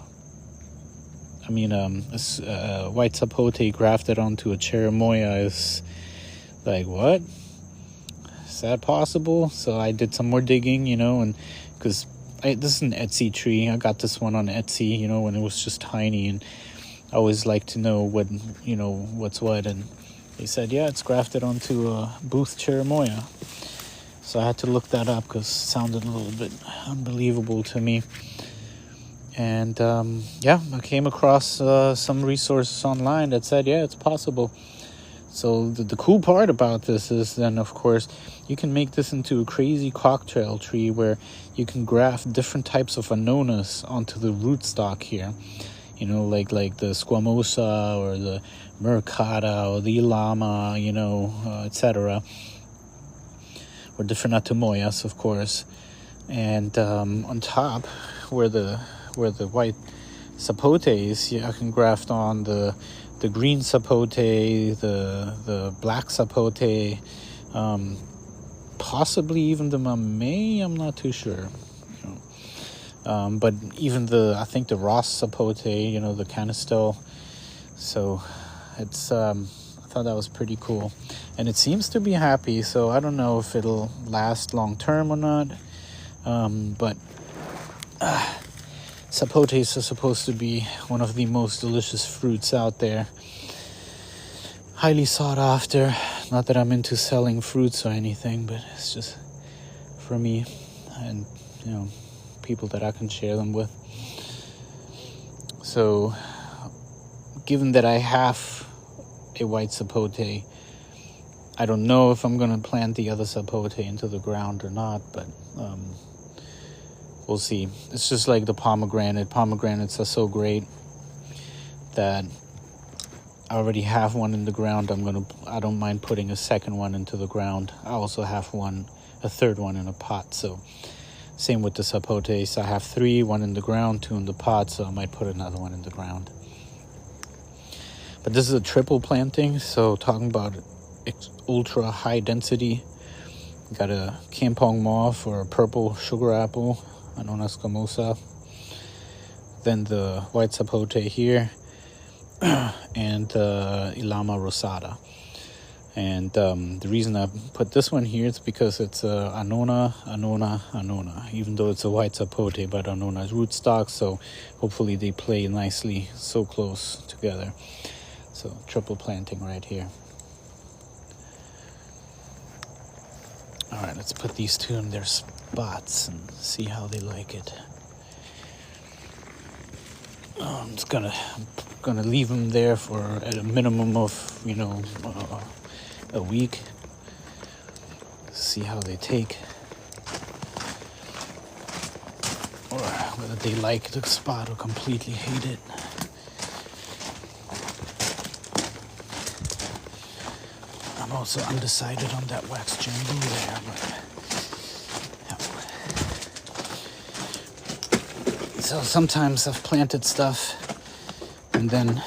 white sapote grafted onto a cherimoya is like, what? Is that possible? So I did some more digging, you know, and because this is an Etsy tree. I got this one on Etsy, you know, when it was just tiny, and I always like to know what, you know, what's what, and they said, yeah, it's grafted onto a Booth cherimoya. So I had to look that up because it sounded a little bit unbelievable to me. And I came across some resources online that said, yeah, it's possible. So the cool part about this is then, of course, you can make this into a crazy cocktail tree where you can graft different types of anonas onto the rootstock here. You know, like the squamosa or the mercata or the ilama, you know, etc. Or different atomoyas, of course. And on top, where where the white sapote is, I can graft on the green sapote, the black sapote, possibly even the mamey. I'm not too sure. But even I think the Ross sapote, the canistel. So it's I thought that was pretty cool, and it seems to be happy. So I don't know if it'll last long term or not. But sapotes are supposed to be one of the most delicious fruits out there. Highly sought after. Not that I'm into selling fruits or anything, but it's just for me and people that I can share them with. So given that I have a white sapote, I don't know if I'm going to plant the other sapote into the ground or not, but we'll see. It's just like the pomegranate. Pomegranates are so great that I already have one in the ground. I don't mind putting a second one into the ground. I also have a third one in a pot. So same with the sapotes. I have 3, 1 in the ground, 2 in the pot, so I might put another one in the ground. But this is a triple planting, so talking about ultra high density. Got a kampong mauve or a purple sugar apple, Annona scamosa. Then the white sapote here, and Ilama rosada. And the reason I put this one here is because it's Annona. Even though it's a white sapote, but Annona's rootstock, so hopefully they play nicely so close together. So triple planting right here. All right, let's put these 2 in their spots and see how they like it. I'm just gonna leave them there for at a minimum of a week. See how they take, or whether they like the spot or completely hate it. I'm also undecided on that wax jambu there, but yeah. So sometimes I've planted stuff and then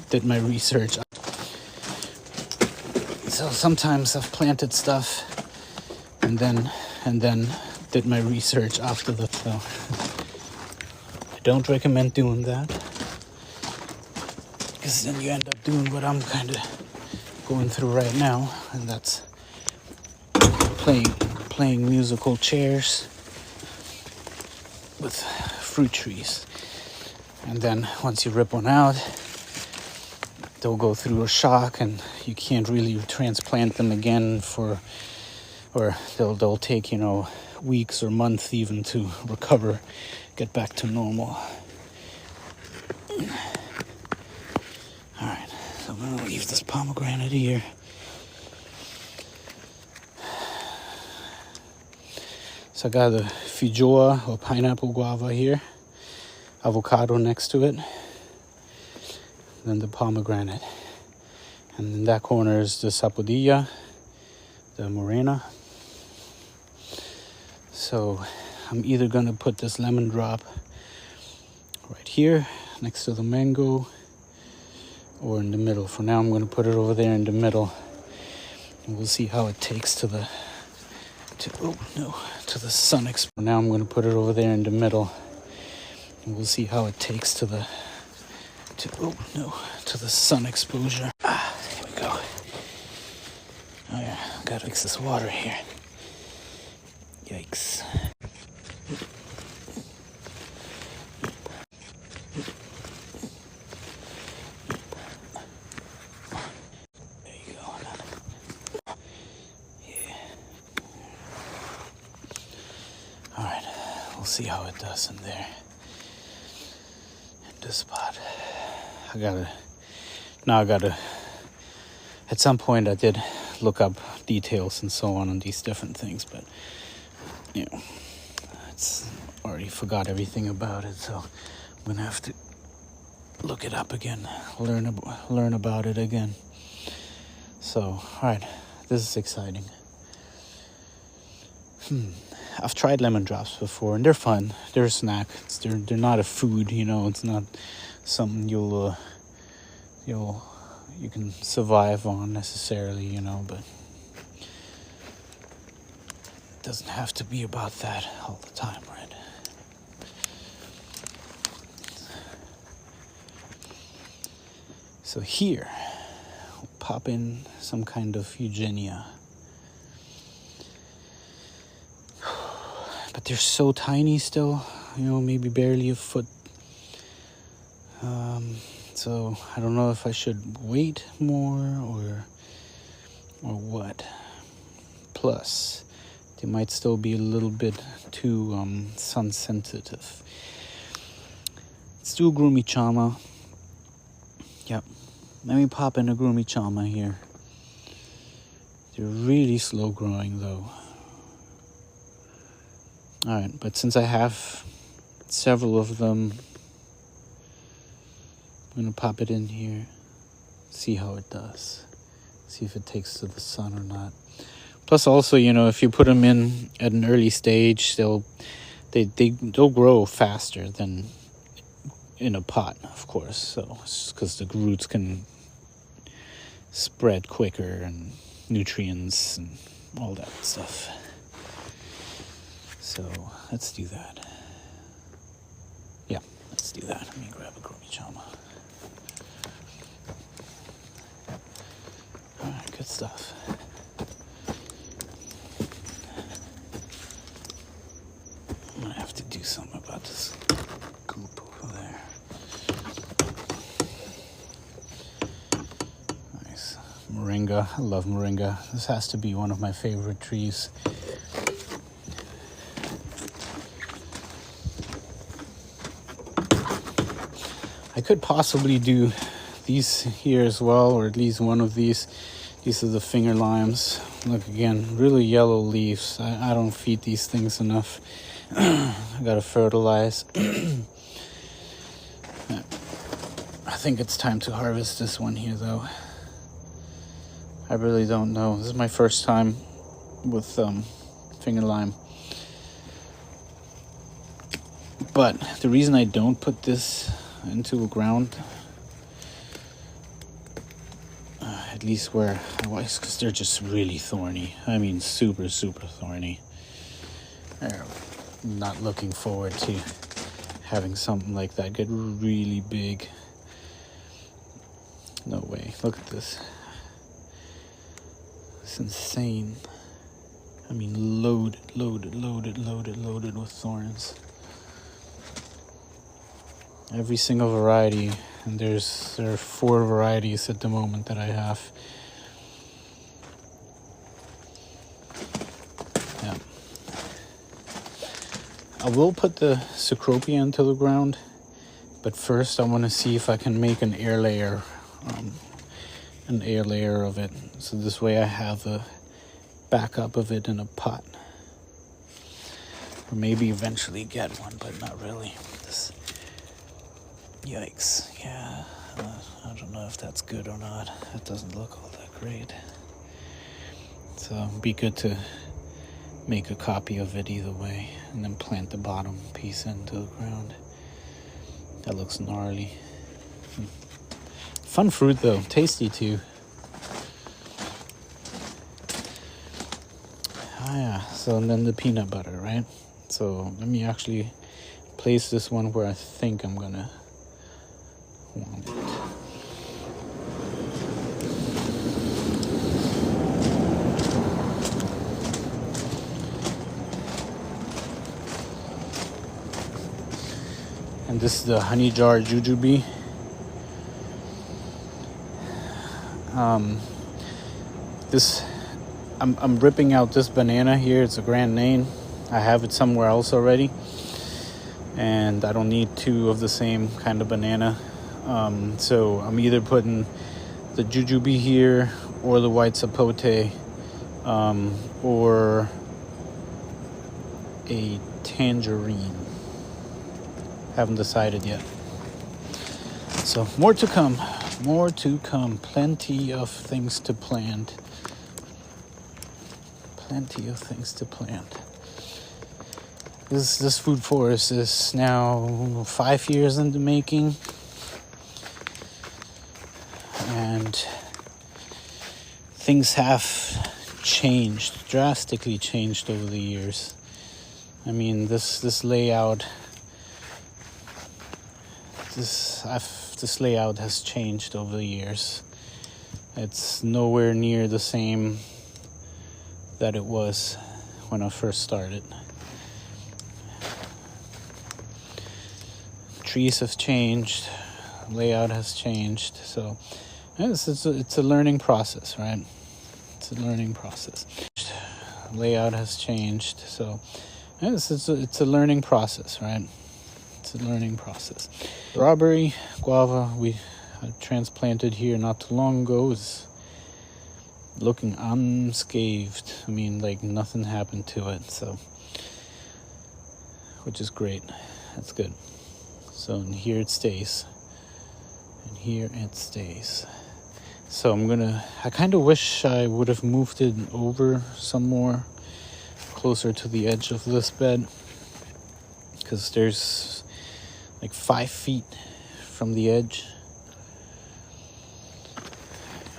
did my research. So sometimes I've planted stuff and then did my research after that. So I don't recommend doing that, because then you end up doing what I'm kind of going through right now, and that's playing musical chairs with fruit trees. And then once you rip one out, they'll go through a shock, and you can't really transplant them again or they'll take weeks or months even to recover, get back to normal. All right, so I'm gonna leave this pomegranate here. So I got the feijoa or pineapple guava here, avocado next to it, then the pomegranate, and in that corner is the sapodilla, the morena. So I'm either gonna put this lemon drop right here next to the mango or in the middle. For now I'm gonna put it over there in the middle, and we'll see how it takes to the sun exposure. Now I'm gonna put it over there in the middle, and we'll see how it takes to the sun exposure. Here we go. Oh yeah, gotta fix this water here. Yikes. There you go. Yeah. All right, we'll see how it does in there. In this spot. I gotta, at some point I did look up details and so on these different things, but it's already forgot everything about it, so I'm gonna have to look it up again, learn about it again. So, all right, this is exciting. I've tried lemon drops before, and they're fun. They're a snack. They're not a food, you know. It's not something you can survive on necessarily, you know. But it doesn't have to be about that all the time, right? So here, we'll pop in some kind of Eugenia. But they're so tiny still, you know, maybe barely a foot. So I don't know if I should wait more or what. Plus, they might still be a little bit too sun sensitive. Let's do a Groomy Chama. Yep. Let me pop in a Groomy Chama here. They're really slow growing though. Alright, but since I have several of them, I'm going to pop it in here, see how it does, see if it takes to the sun or not. Plus also, you know, if you put them in at an early stage, they'll grow faster than in a pot, of course. So it's because the roots can spread quicker and nutrients and all that stuff. So let's do that. Yeah, let's do that. Let me grab a Groomy Chama. Alright, good stuff. I'm gonna have to do something about this goop over there. Nice. Moringa. I love moringa. This has to be one of my favorite trees. I could possibly do these here as well, or at least one of these. These are the finger limes. Look, again, really yellow leaves. I don't feed these things enough. I gotta fertilize. I think it's time to harvest this one here, though. I really don't know. This is my first time with finger lime. But the reason I don't put this into the ground, at least where I was, because they're just really thorny. I mean, super, super thorny. I'm not looking forward to having something like that get really big. No way. Look at this. It's insane. I mean, loaded with thorns. Every single variety, and there are 4 varieties at the moment that I have. Yeah. I will put the Cecropia into the ground, but first I want to see if I can make an air layer of it, so this way I have a backup of it in a pot, or maybe eventually get one, but not really. Yikes, yeah, I don't know if that's good or not. It doesn't look all that great. So it'd be good to make a copy of it either way, and then plant the bottom piece into the ground. That looks gnarly. Fun fruit though, tasty too. Ah yeah, so and then the peanut butter, right? So let me actually place this one where I think I'm gonna want it. And this is the honey jar jujube. I'm ripping out this banana here. It's a Grand Name. I have it somewhere else already, and I don't need 2 of the same kind of banana. So I'm either putting the jujube here or the white sapote, or a tangerine. Haven't decided yet. So more to come. More to come. Plenty of things to plant. Plenty of things to plant. This food forest is now 5 years in the making, and things have changed, drastically changed over the years. I mean, this layout, this layout has changed over the years. It's nowhere near the same that it was when I first started. Trees have changed, layout has changed, so it's a learning process, right? It's a learning process. Layout has changed, so it's a learning process, right? It's a learning process. Strawberry, guava, we transplanted here not too long ago, is looking unscathed. I mean, like nothing happened to it, so, which is great. That's good. So here it stays, and here it stays. So I kind of wish I would have moved it over some more, closer to the edge of this bed, because there's like 5 feet from the edge,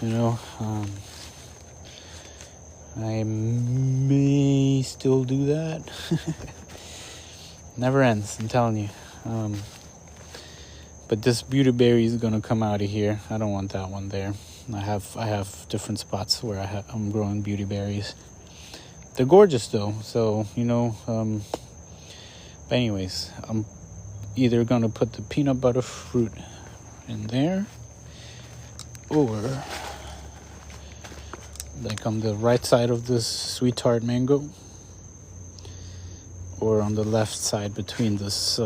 you know. I may still do that. Never ends, I'm telling you. But this beautyberry is gonna come out of here. I don't want that one there. I have different spots where I'm growing beautyberries. They're gorgeous though, so you know. But anyways, I'm either gonna put the peanut butter fruit in there, or like on the right side of this sweet tart mango, or on the left side between this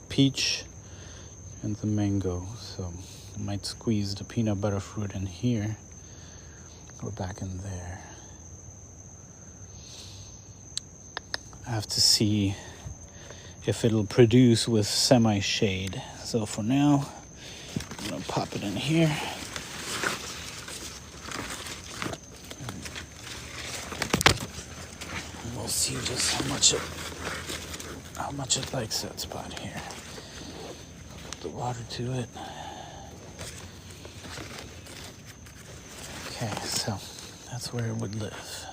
peach and the mango. So I might squeeze the peanut butter fruit in here or back in there. I have to see if it'll produce with semi-shade. So for now, I'm gonna pop it in here. And we'll see just how much it likes that spot here. Put the water to it. Okay, so that's where it would live.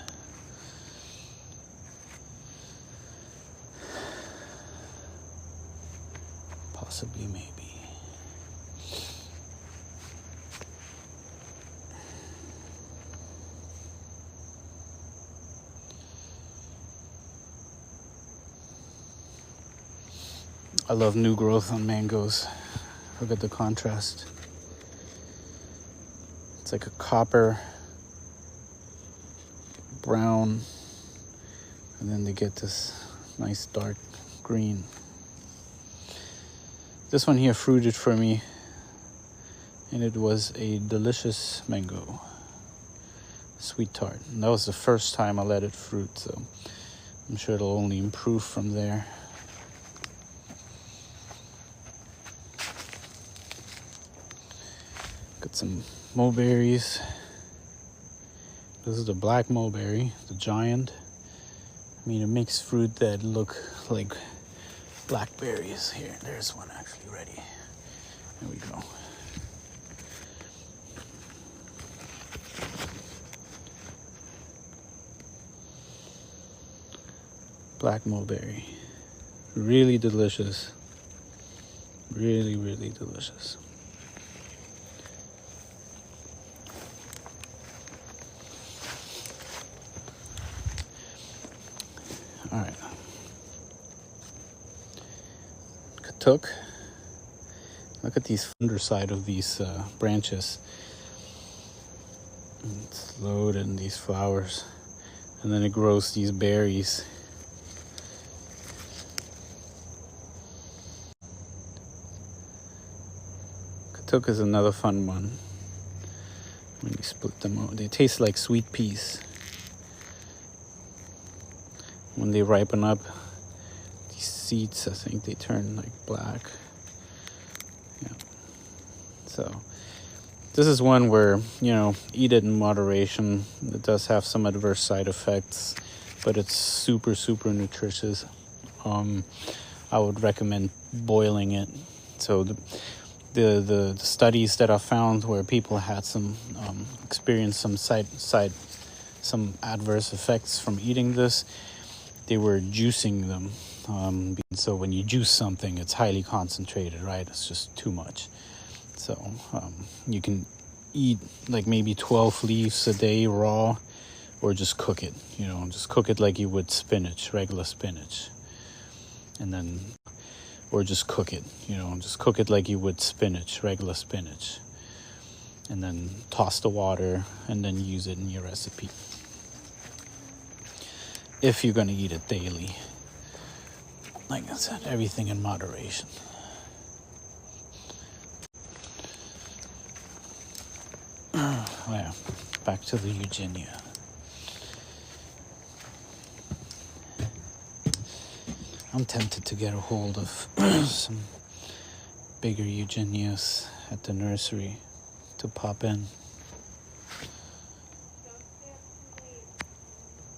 Possibly, maybe. I love new growth on mangoes. Look at the contrast. It's like a copper brown, and then they get this nice dark green. This one here fruited for me, and it was a delicious mango, sweet tart. And that was the first time I let it fruit, so I'm sure it'll only improve from there. Got some mulberries. This is the black mulberry, the giant. I mean, it makes fruit that look like blackberries. Here, there's one actually ready. There we go. Black mulberry. Really delicious. Really, really delicious. All right. Katuk. Look at these underside of these branches. It's loaded in these flowers, and then it grows these berries. Katuk is another fun one. When you split them out, they taste like sweet peas. When they ripen up, these seeds, I think they turn like black. Yeah. So this is one where, you know, eat it in moderation. It does have some adverse side effects, but it's super, super nutritious. I would recommend boiling it. So the studies that I found where people had some experienced some adverse effects from eating this, they were juicing them. So when you juice something, it's highly concentrated, right? It's just too much. So you can eat like maybe 12 leaves a day raw, or just cook it. Just cook it like you would spinach, regular spinach, and then, or just cook it. Just cook it like you would spinach, regular spinach, and then toss the water and then use it in your recipe. If you're gonna eat it daily, like I said, everything in moderation. Yeah, back to the Eugenia. I'm tempted to get a hold of some bigger Eugenias at the nursery to pop in.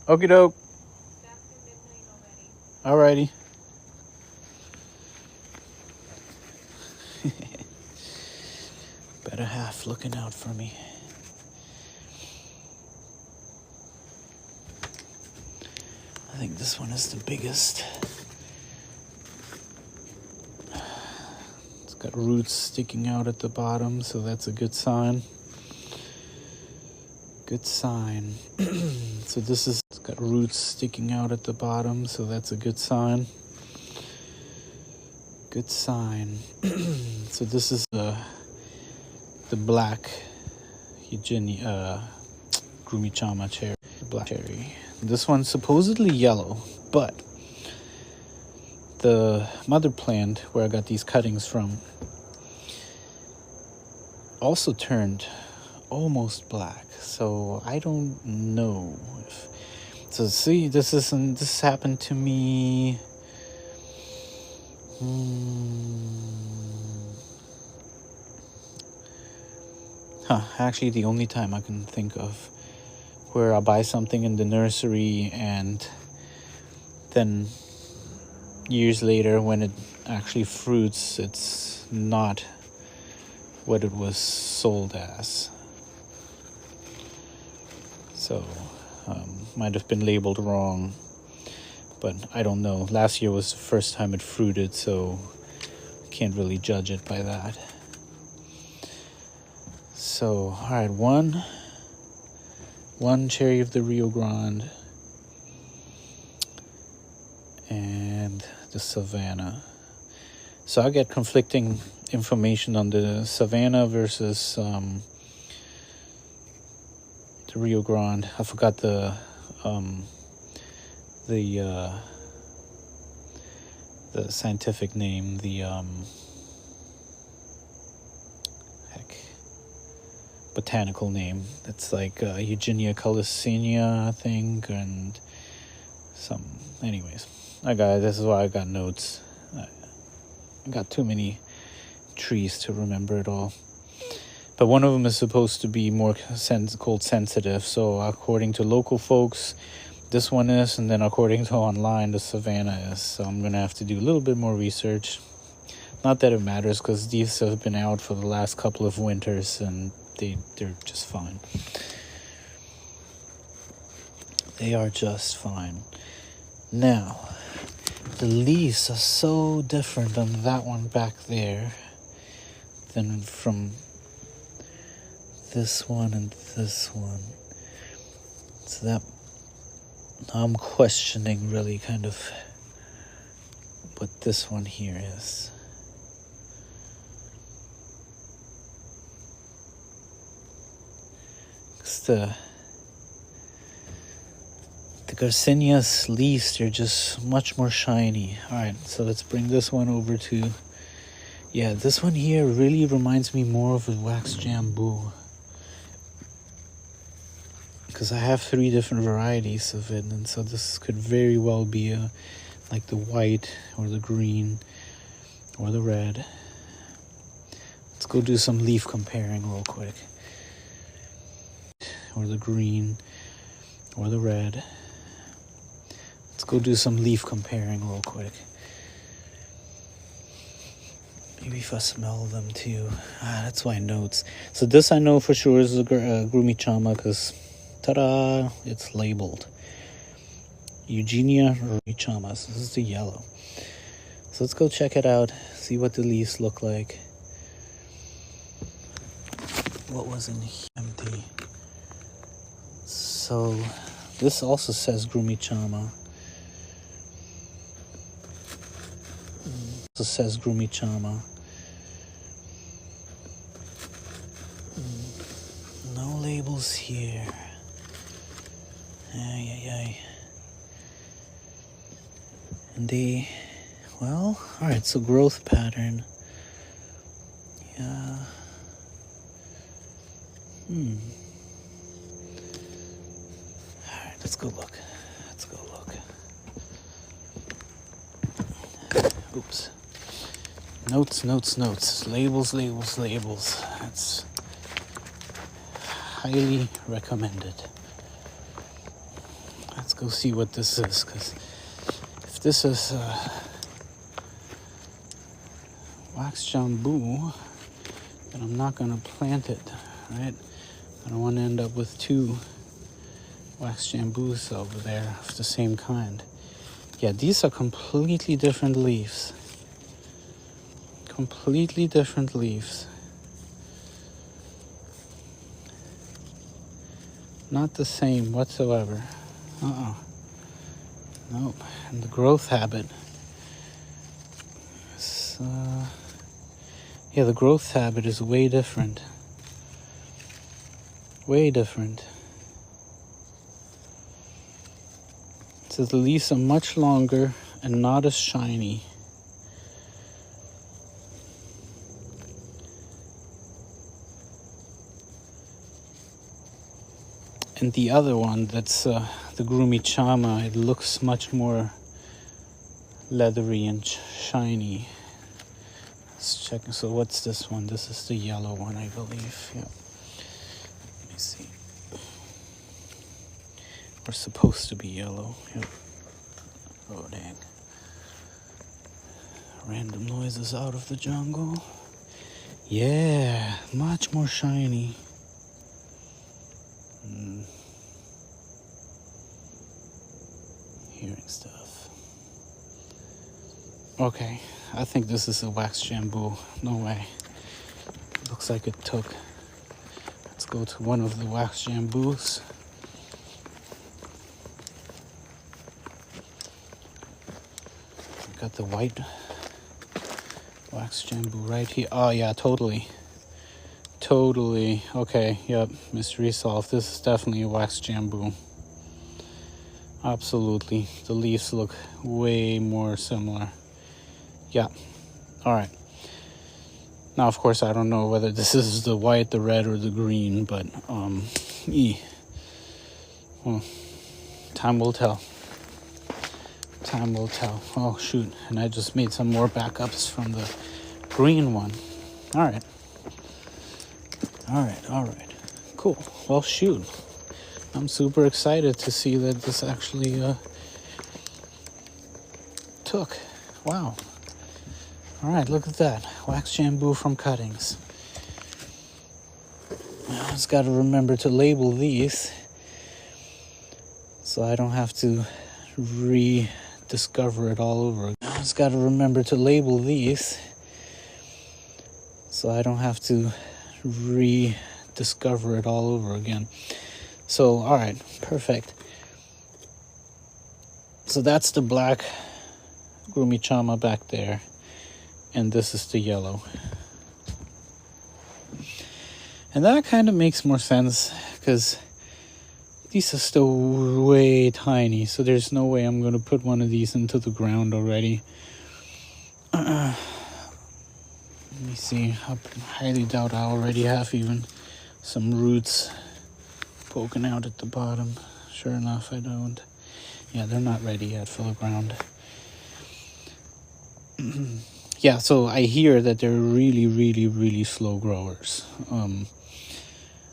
Okie doke. Alrighty. Better half looking out for me. I think this one is the biggest. It's got roots sticking out at the bottom, so that's a good sign. Good sign. So it's got roots sticking out at the bottom, so that's a good sign. Good sign. So this is the black Eugenia Grumichama cherry, black cherry. This one's supposedly yellow, but the mother plant where I got these cuttings from also turned almost black. So I don't know if. So see, this happened to me. Actually, the only time I can think of where I buy something in the nursery and then years later when it actually fruits, it's not what it was sold as. So might have been labeled wrong, but I don't know. Last year was the first time it fruited, so can't really judge it by that. So, all right, one cherry of the Rio Grande and the Savannah. So I get conflicting information on the Savannah versus the Rio Grande. I forgot the scientific name. Botanical name. It's like Eugenia calycina, I think, and some. Anyways, this is why I got notes. I got too many trees to remember it all. But one of them is supposed to be more cold sensitive. So according to local folks, this one is, and then according to online, the Savannah is. So I'm gonna have to do a little bit more research. Not that it matters, because these have been out for the last couple of winters, and they're just fine. They are just fine. Now, the leaves are so different on that one back there than from this one and this one. So that I'm questioning really kind of what this one here is. The Garcinia's leaves, they're just much more shiny. Alright, so let's bring this one over to... Yeah, this one here really reminds me more of a wax jambu. Because I have 3 different varieties of it, and so this could very well be like the white, or the green, or the red. Let's go do some leaf comparing real quick. Or the green, or the red. Let's go do some leaf comparing real quick. Maybe if I smell them too. That's why notes. So this I know for sure is a Grumichama because, ta-da, it's labeled. Eugenia Grumichamas. This is the yellow. So let's go check it out, see what the leaves look like. What was in empty? So this also says Grumichama. Also says Grumichama. No labels here. Ay. And they, well, alright, so growth pattern. Yeah. Alright, let's go look. Oops. Notes. Labels. That's highly recommended. Let's go see what this is, because if this is wax jambu, then I'm not going to plant it, right? I don't want to end up with 2 wax jambus over there of the same kind. Yeah, these are completely different leaves. Not the same whatsoever. Nope. And the growth habit. Yeah, the growth habit is way different. So the leaves are much longer and not as shiny. And the other one, that's the Grumichama, it looks much more leathery and shiny. Let's check. So what's this one? This is the yellow one, I believe. Yeah. Let me see. We're supposed to be yellow. Yep. Oh, dang. Random noises out of the jungle. Yeah, much more shiny. Hearing stuff. Okay, I think this is a wax jambu. No way. Looks like it took. Let's go to one of the wax jambus. Got the white wax jambu right here. Oh yeah, totally. Okay, yep, mystery solved. This is definitely a wax jambu. Absolutely. The leaves look way more similar. Yeah. Alright. Now, of course, I don't know whether this is the white, the red, or the green, but, well, time will tell. Oh, shoot. And I just made some more backups from the green one. Alright. Cool. Well, shoot. I'm super excited to see that this actually took. Wow. Alright, look at that. Wax jambu from cuttings. I just got to remember to label these so I don't have to rediscover it all over again. I just got to remember to label these so I don't have to rediscover it all over again. So, alright, perfect. So that's the black Grumichama back there, and this is the yellow. And that kind of makes more sense, because these are still way tiny, so there's no way I'm going to put one of these into the ground already. Let me see, I highly doubt I already have even some roots poking out at the bottom. Sure enough, I don't. Yeah, they're not ready yet for the ground. Yeah, so I hear that they're really slow growers.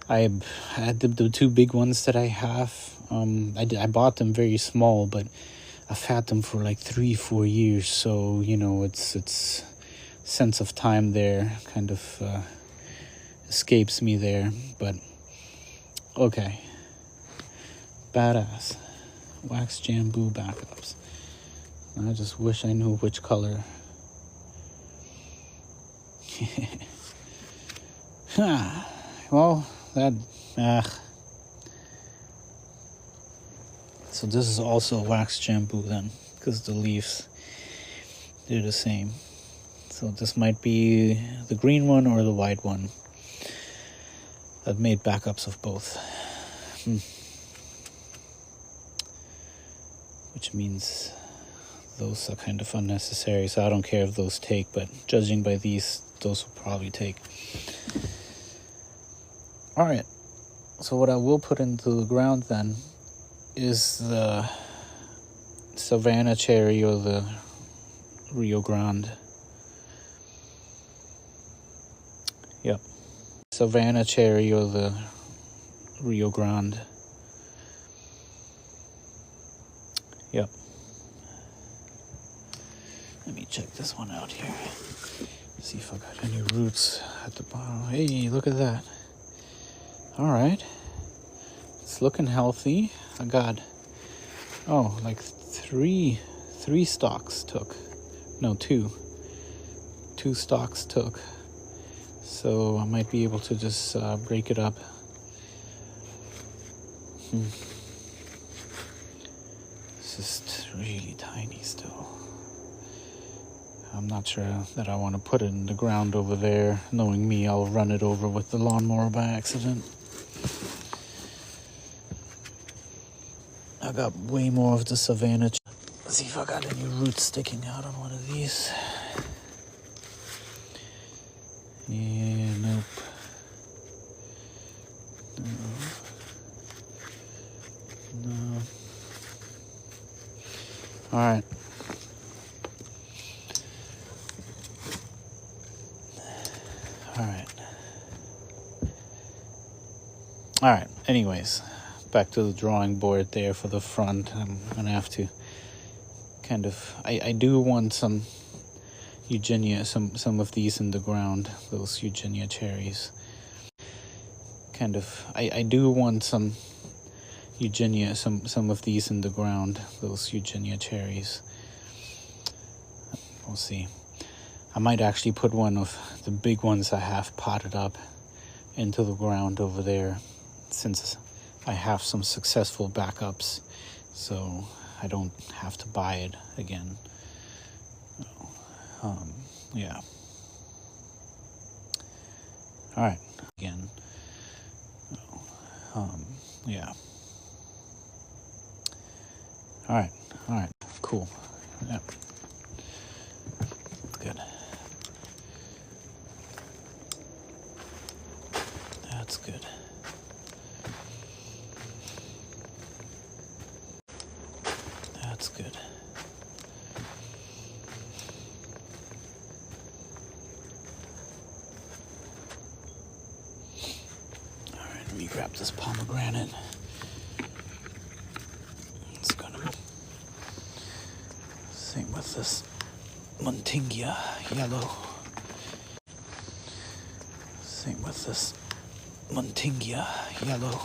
I had the 2 big ones that I have. I bought them very small, but I've had them for like 3-4 years, so you know it's sense of time there kind of escapes me there. But okay, badass wax Jambu backups. I just wish I knew which color. Well, that so this is also wax Jambu then, because the leaves, they're the same. So this might be the green one or the white one. I've made backups of both. Which means those are kind of unnecessary, so I don't care if those take, but judging by these, those will probably take. Alright, so what I will put into the ground then is the Savannah cherry or the Rio Grande. Yep. Savannah cherry or the Rio Grande. Yep. Let me check this one out here. See if I got any roots at the bottom. Hey, look at that. Alright. It's looking healthy. I got, like three stalks took. No, two. 2 stalks took. So I might be able to just break it up. It's just really tiny still. I'm not sure that I want to put it in the ground over there. Knowing me, I'll run it over with the lawnmower by accident. I got way more of the Savannah. Let's see if I got any roots sticking out on one of these. Yeah, nope. No. Alright. Alright, anyways, back to the drawing board there for the front. I'm gonna have to kind of, I do want some Eugenia, some of these in the ground, those Eugenia cherries. Kind of, I do want some Eugenia, some of these in the ground, those Eugenia cherries. We'll see. I might actually put one of the big ones I have potted up into the ground over there, since I have some successful backups, so I don't have to buy it again. Yeah. Alright, again. Yeah. Alright, cool. Yeah. Good. That's good. That's good. Alright, let me grab this pomegranate. It's gonna. Same with this Montingia yellow. Same with this Montingia yellow.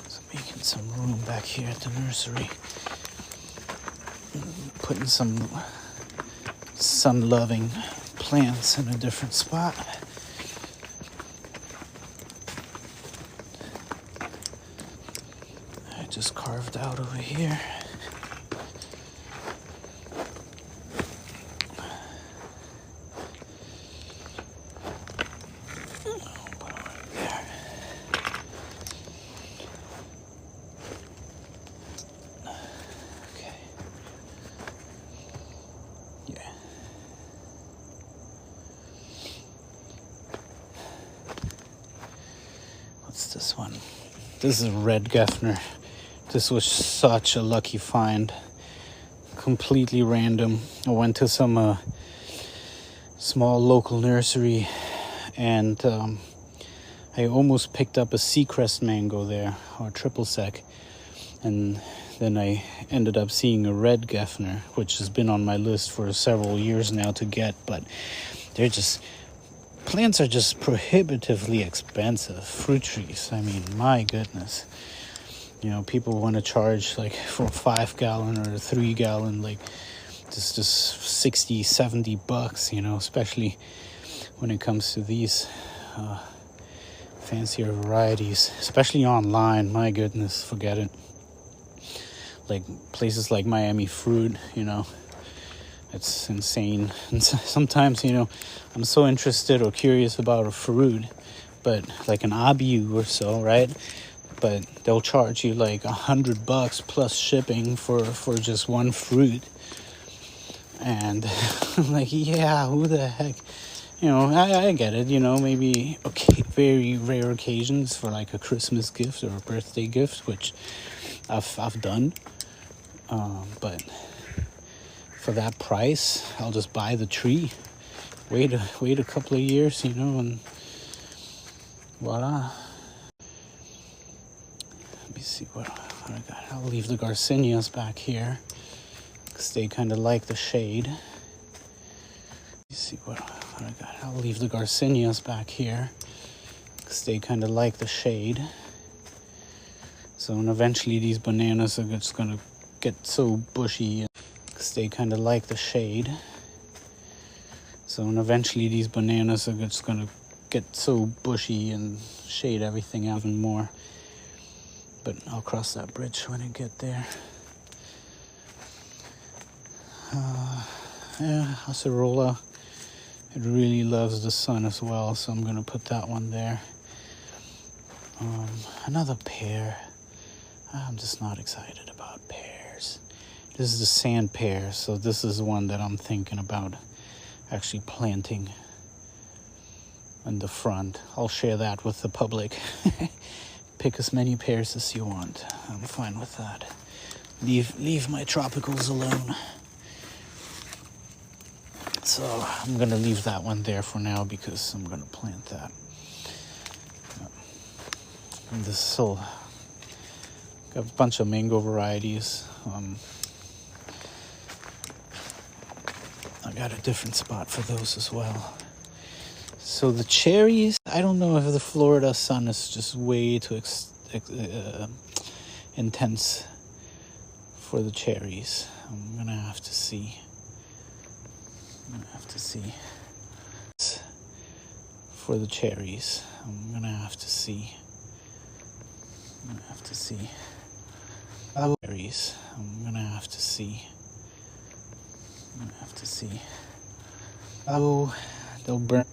So making some room back here at the nursery. Putting some sun-loving plants in a different spot. I just carved out over here. What's this one? This is Red Geffner. This was such a lucky find. Completely random. I went to some small local nursery and I almost picked up a Seacrest mango there, or triple sec, and then I ended up seeing a red Geffner, which has been on my list for several years now to get, but plants are just prohibitively expensive. Fruit trees, I mean, my goodness. You know, people want to charge like for a 5-gallon or a 3-gallon, like just $60-70, you know, especially when it comes to these fancier varieties, especially online. My goodness, forget it. Like places like Miami Fruit, you know, it's insane. And sometimes, you know, I'm so interested or curious about a fruit, but like an abiu or so, right? But they'll charge you like $100 plus shipping for just one fruit. And I'm like, yeah, who the heck? You know, I get it, you know, maybe very rare occasions for like a Christmas gift or a birthday gift, which I've done. But for that price, I'll just buy the tree, wait a couple of years, you know, and voila. Let me see what I got. I'll leave the Garcinias back here because they kind of like the shade. Let me see what I got. I'll leave the Garcinias back here because they kind of like the shade. So, and eventually these bananas are just gonna get so bushy because they kind of like the shade. So, and eventually these bananas are just gonna get so bushy and shade everything out even more. But I'll cross that bridge when I get there. Yeah, acerola. It really loves the sun as well, so I'm gonna put that one there. Another pear. I'm just not excited about pears. This is the sand pear, so this is one that I'm thinking about actually planting in the front. I'll share that with the public. Pick as many pears as you want. I'm fine with that. Leave my tropicals alone. So I'm gonna leave that one there for now because I'm gonna plant that. And this still got a bunch of mango varieties. I got a different spot for those as well. So the cherries, I don't know if the Florida sun is just way too intense for the cherries. I'm gonna have to see. For the cherries, I'm gonna have to see. Cherries, I'm gonna have to see. Oh, they'll burn.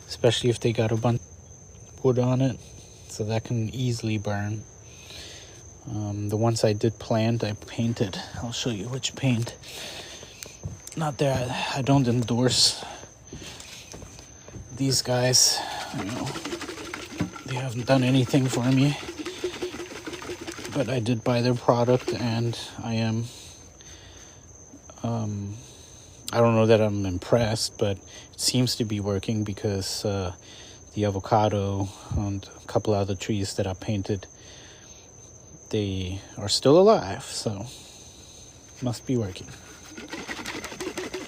Especially if they got a bunch of wood on it, so that can easily burn. The ones I did plant, I painted. I'll show you which paint. Not there. I don't endorse these guys. You know, they haven't done anything for me, but I did buy their product, and I am. I don't know that I'm impressed, but it seems to be working because the avocado and a couple other trees that I painted, they are still alive, so must be working.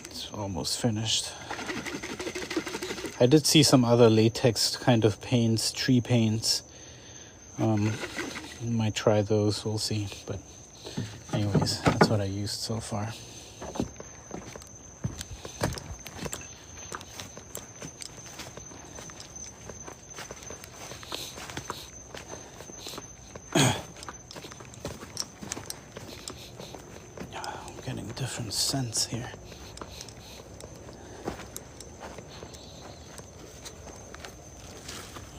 It's almost finished. I did see some other latex kind of paints, tree paints. Might try those, we'll see. But anyways, that's what I used so far. Different scents here.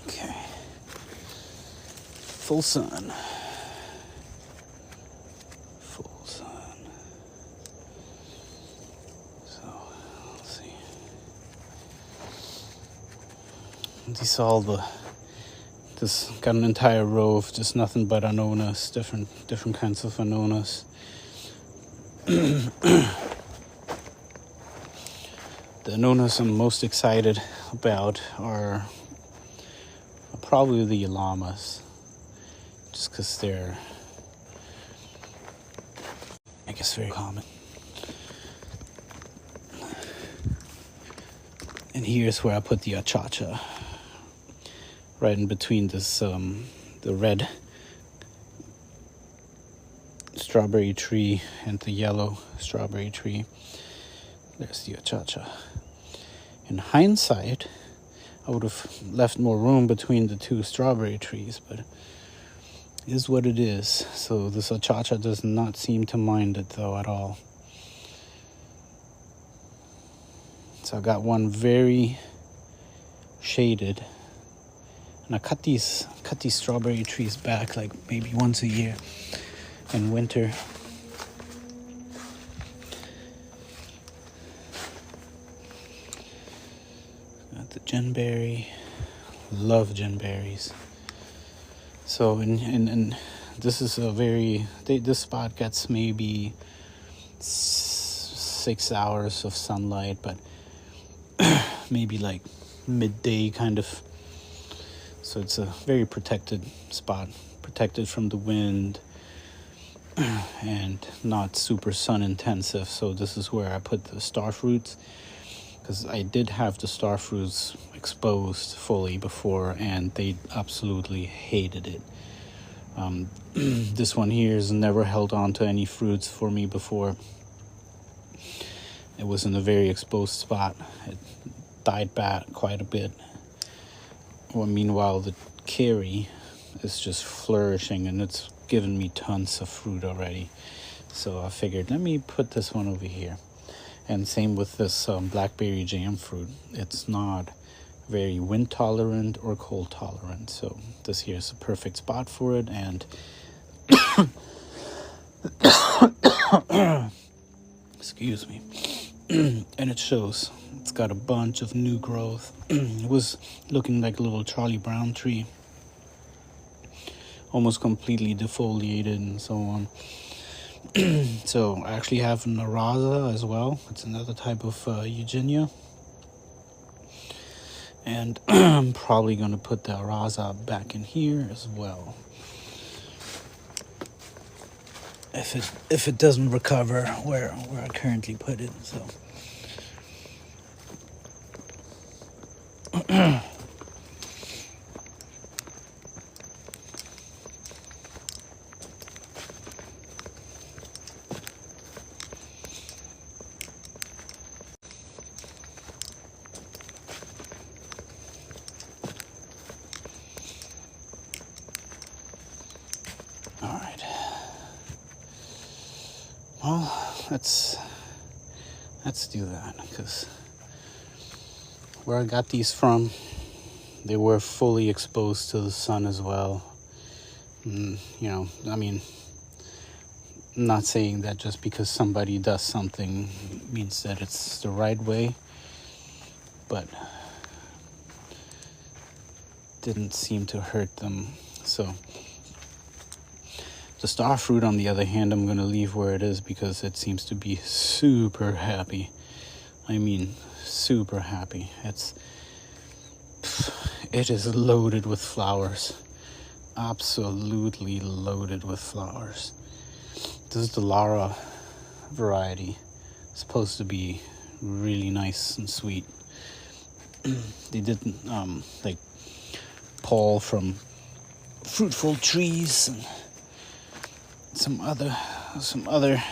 Okay. Full sun. So, let's see. These are all just got an entire row of just nothing but anonas, different kinds of anonas. The Anonas I'm most excited about are probably the llamas, just because they're, I guess, very common. And here's where I put the achacha, right in between this, the red strawberry tree and the yellow strawberry tree. There's the achacha. In hindsight, I would have left more room between the two strawberry trees, but it is what it is. So this achacha does not seem to mind it though at all. So I got one very shaded, and I cut these strawberry trees back like maybe once a year in winter. Got the genberry, love genberries. So in this is a very this spot gets maybe 6 hours of sunlight, but maybe like midday kind of. So it's a very protected spot, protected from the wind and not super sun intensive. So this is where I put the star fruits, because I did have the star fruits exposed fully before and they absolutely hated it. This one here has never held on to any fruits for me before. It was in a very exposed spot. It died back quite a bit. Well, meanwhile, the Kerry is just flourishing and it's given me tons of fruit already. So I figured, let me put this one over here. And same with this blackberry jam fruit. It's not very wind tolerant or cold tolerant. So this here is a perfect spot for it. And excuse me. And it shows. It's got a bunch of new growth. It was looking like a little Charlie Brown tree, almost completely defoliated and so on. So I actually have an Araza as well. It's another type of Eugenia. And I'm probably going to put the Araza back in here as well. If it doesn't recover where I currently put it. So all right. Well, let's do that, because where I got these from, they were fully exposed to the sun as well. You know, I mean, I'm not saying that just because somebody does something means that it's the right way, but didn't seem to hurt them. So the star fruit, on the other hand, I'm going to leave where it is because it seems to be super happy. I mean, super happy. It is loaded with flowers. Absolutely loaded with flowers. This is the Lara variety. It's supposed to be really nice and sweet. They didn't like pull from fruitful trees and some other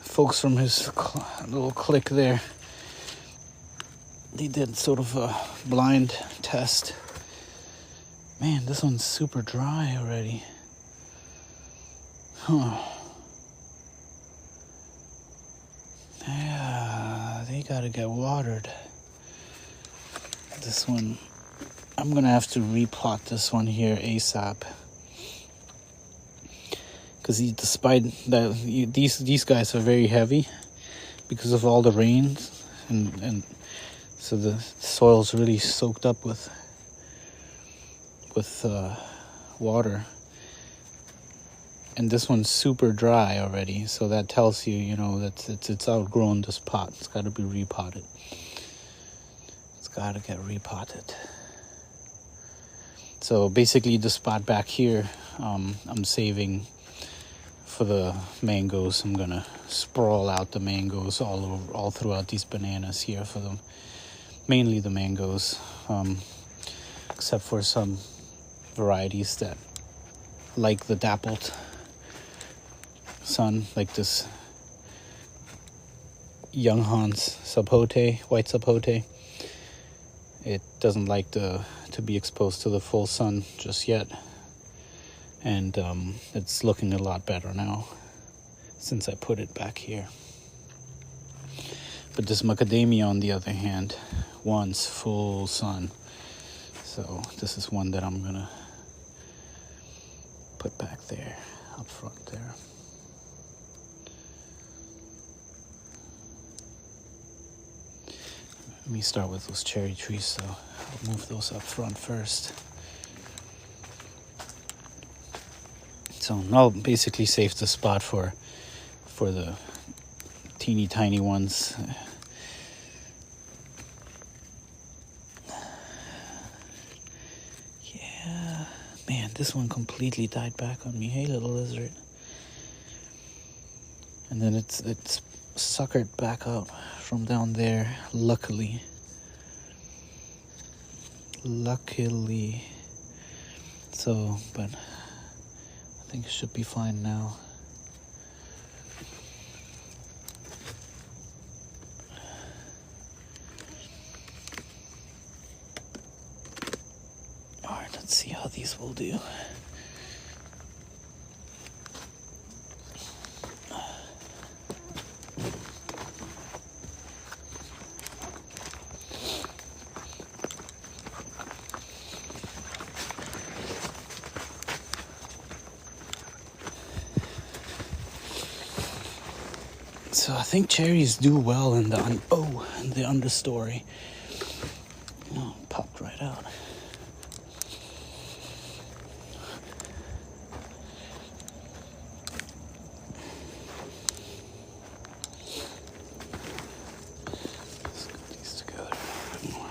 folks from his little clique there. They did sort of a blind test. Man, this one's super dry already. Huh. Yeah, they gotta get watered. This one, I'm gonna have to replot this one here ASAP. Because despite that, these guys are very heavy because of all the rains, and so the soil's really soaked up with water, and this one's super dry already, so that tells you, you know, that it's outgrown this pot. It's got to be repotted. It's got to get repotted. So basically the spot back here, I'm saving for the mangoes. I'm gonna sprawl out the mangoes all throughout these bananas here for them, mainly the mangoes, except for some varieties that like the dappled sun, like this Young Hans sapote, white sapote. It doesn't like to be exposed to the full sun just yet, and it's looking a lot better now since I put it back here. But this macadamia, on the other hand, wants full sun, so this is one that I'm gonna put back there, up front there. Let me start with those cherry trees, so I'll move those up front first. So I'll basically save the spot for the teeny tiny ones. Yeah, man, this one completely died back on me. Hey, little lizard. And then it's suckered back out from down there, luckily. So, but I think it should be fine now. Alright, let's see how these will do. So I think cherries do well in the understory. Oh, popped right out. Let's put these together a bit more.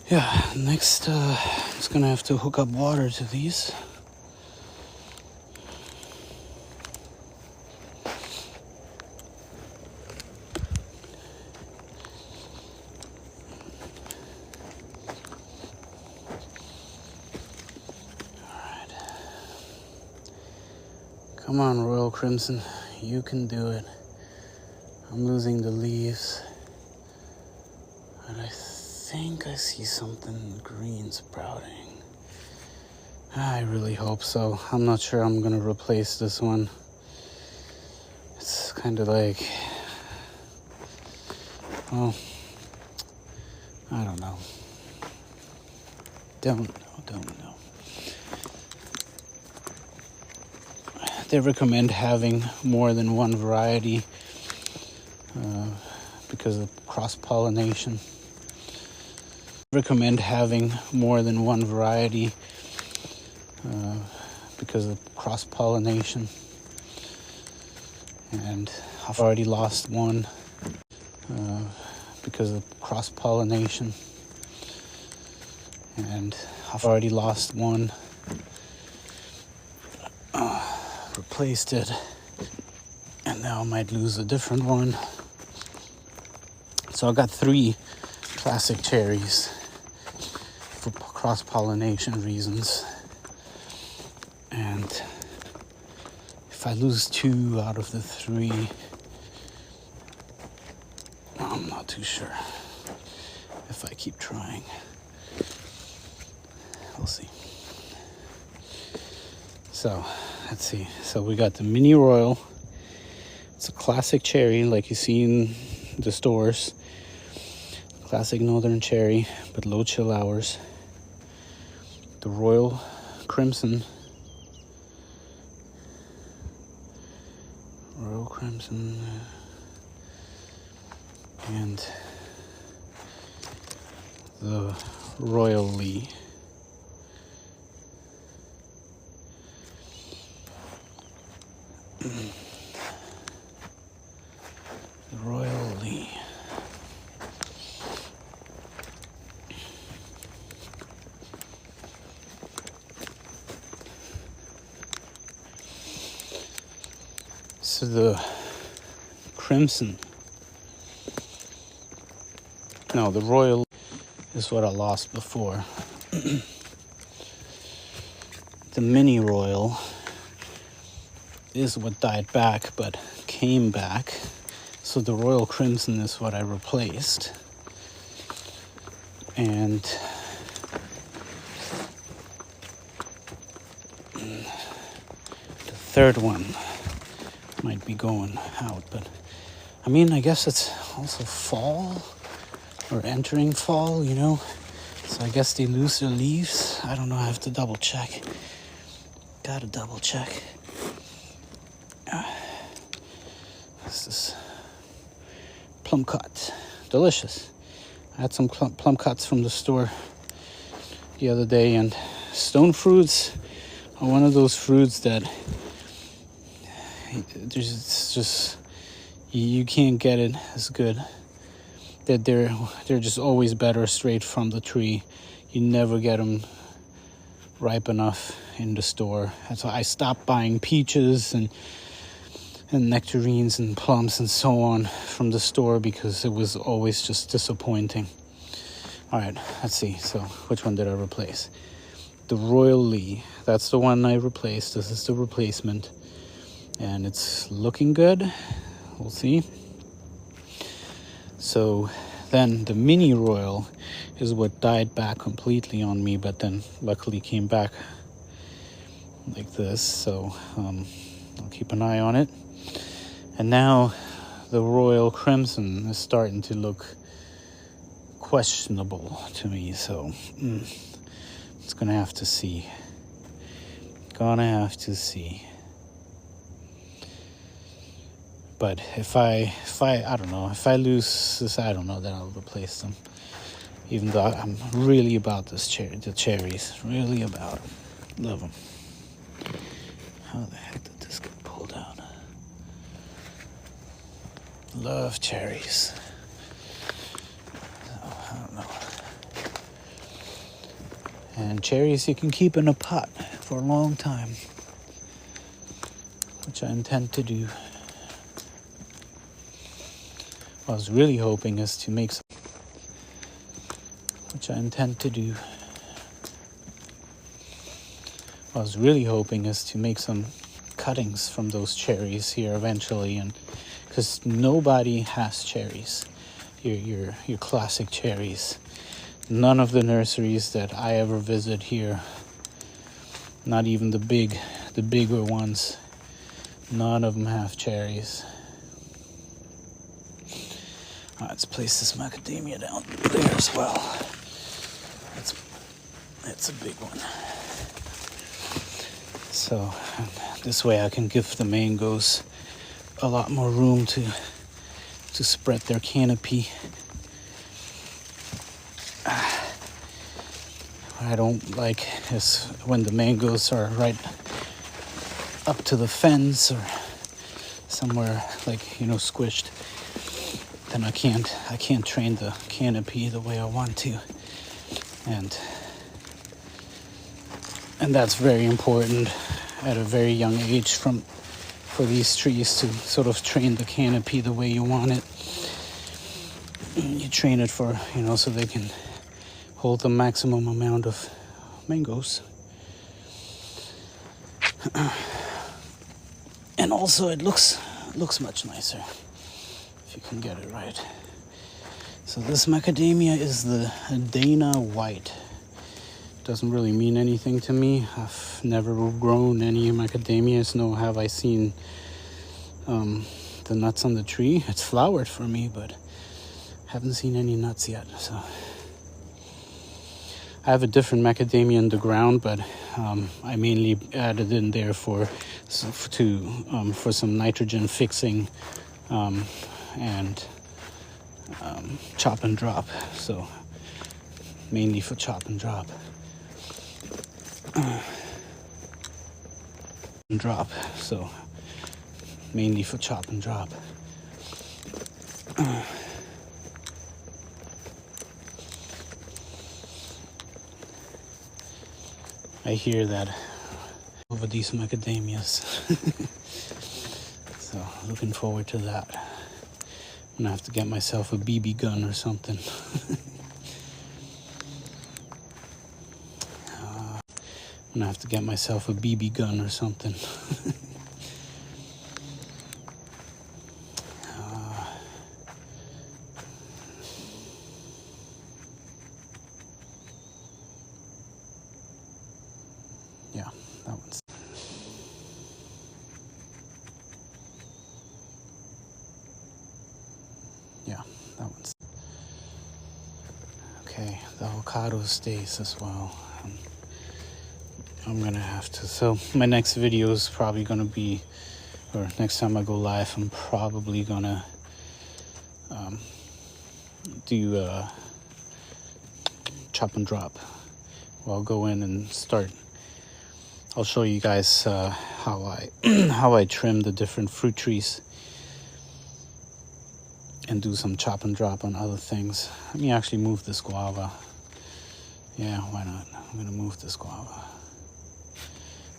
Yeah, next, I'm just gonna have to hook up water to these. Alright. Come on, Royal Crimson, you can do it. I'm losing the leaves. And I think I see something green sprouting. I really hope so. I'm not sure I'm gonna replace this one. It's kind of like, well, I don't know. Don't know. They recommend having more than one variety because of cross-pollination. Recommend having more than one variety because of cross-pollination, and I've already lost one because of cross-pollination, and I've already lost one. Replaced it, and now I might lose a different one. So I got 3 classic cherries for cross-pollination reasons, and if I lose 2 out of the 3, I'm not too sure if I keep trying. We'll see. So let's see. So we got the Mini Royal, classic cherry like you see in the stores. Classic northern cherry, but low chill hours. The Royal Crimson. Royal Crimson. And the Royal Lee. The Royal Lee. So the Crimson. No, the Royal is what I lost before. The Mini Royal is what died back, but came back. So the Royal Crimson is what I replaced. And the third one might be going out, but I mean, I guess it's also fall or entering fall, you know, so I guess they lose their leaves. I don't know, I have to double check. Gotta double check. This is plum cut, delicious. I had some plum cuts from the store the other day, and stone fruits are one of those fruits that it's just you can't get it as good. That they're just always better straight from the tree. You never get them ripe enough in the store. And so I stopped buying peaches and nectarines and plums and so on from the store because it was always just disappointing. All right, let's see. So which one did I replace? The Royal Lee. That's the one I replaced. This is the replacement. And it's looking good. We'll see. So then the Mini Royal is what died back completely on me, but then luckily came back like this. So I'll keep an eye on it. And now the Royal Crimson is starting to look questionable to me. So it's gonna have to see. But if I don't know, if I lose this, I don't know, then I'll replace them. Even though I'm really about the cherries, really about them. Love them. How the heck did this get pulled out? Love cherries. So, I don't know. And cherries you can keep in a pot for a long time, which I intend to do. What I was really hoping is to make some, which I intend to do. What I was really hoping is to make some cuttings from those cherries here eventually, and because nobody has cherries, your classic cherries. None of the nurseries that I ever visit here, not even the bigger ones, none of them have cherries. Let's place this macadamia down there as well. It's a big one. So this way I can give the mangoes a lot more room to spread their canopy. What I don't like is when the mangoes are right up to the fence or somewhere like, you know, squished. Then I can't train the canopy the way I want to, and that's very important at a very young age for these trees to sort of train the canopy the way you want it. You train it for, you know, so they can hold the maximum amount of mangoes. And also it looks much nicer if you can get it right. So this macadamia is the Dana White. Doesn't really mean anything to me. I've never grown any macadamias, nor have I seen the nuts on the tree. It's flowered for me, but haven't seen any nuts yet. So I have a different macadamia in the ground, but I mainly added in there for some nitrogen fixing and chop and drop. So mainly for chop and drop. So mainly for chop and drop. I hear that over these macadamias. So looking forward to that. I'm gonna have to get myself a BB gun or something. I'm gonna have to get myself a BB gun or something. Yeah, that one's. Yeah, that one's. Okay, the avocado stays as well. I'm gonna have to. So my next video is probably gonna be, or next time I go live, I'm probably gonna do chop and drop. Well, I'll go in and start. I'll show you guys how I how I trim the different fruit trees and do some chop and drop on other things. Let me actually move this guava. Yeah, why not? I'm gonna move this guava.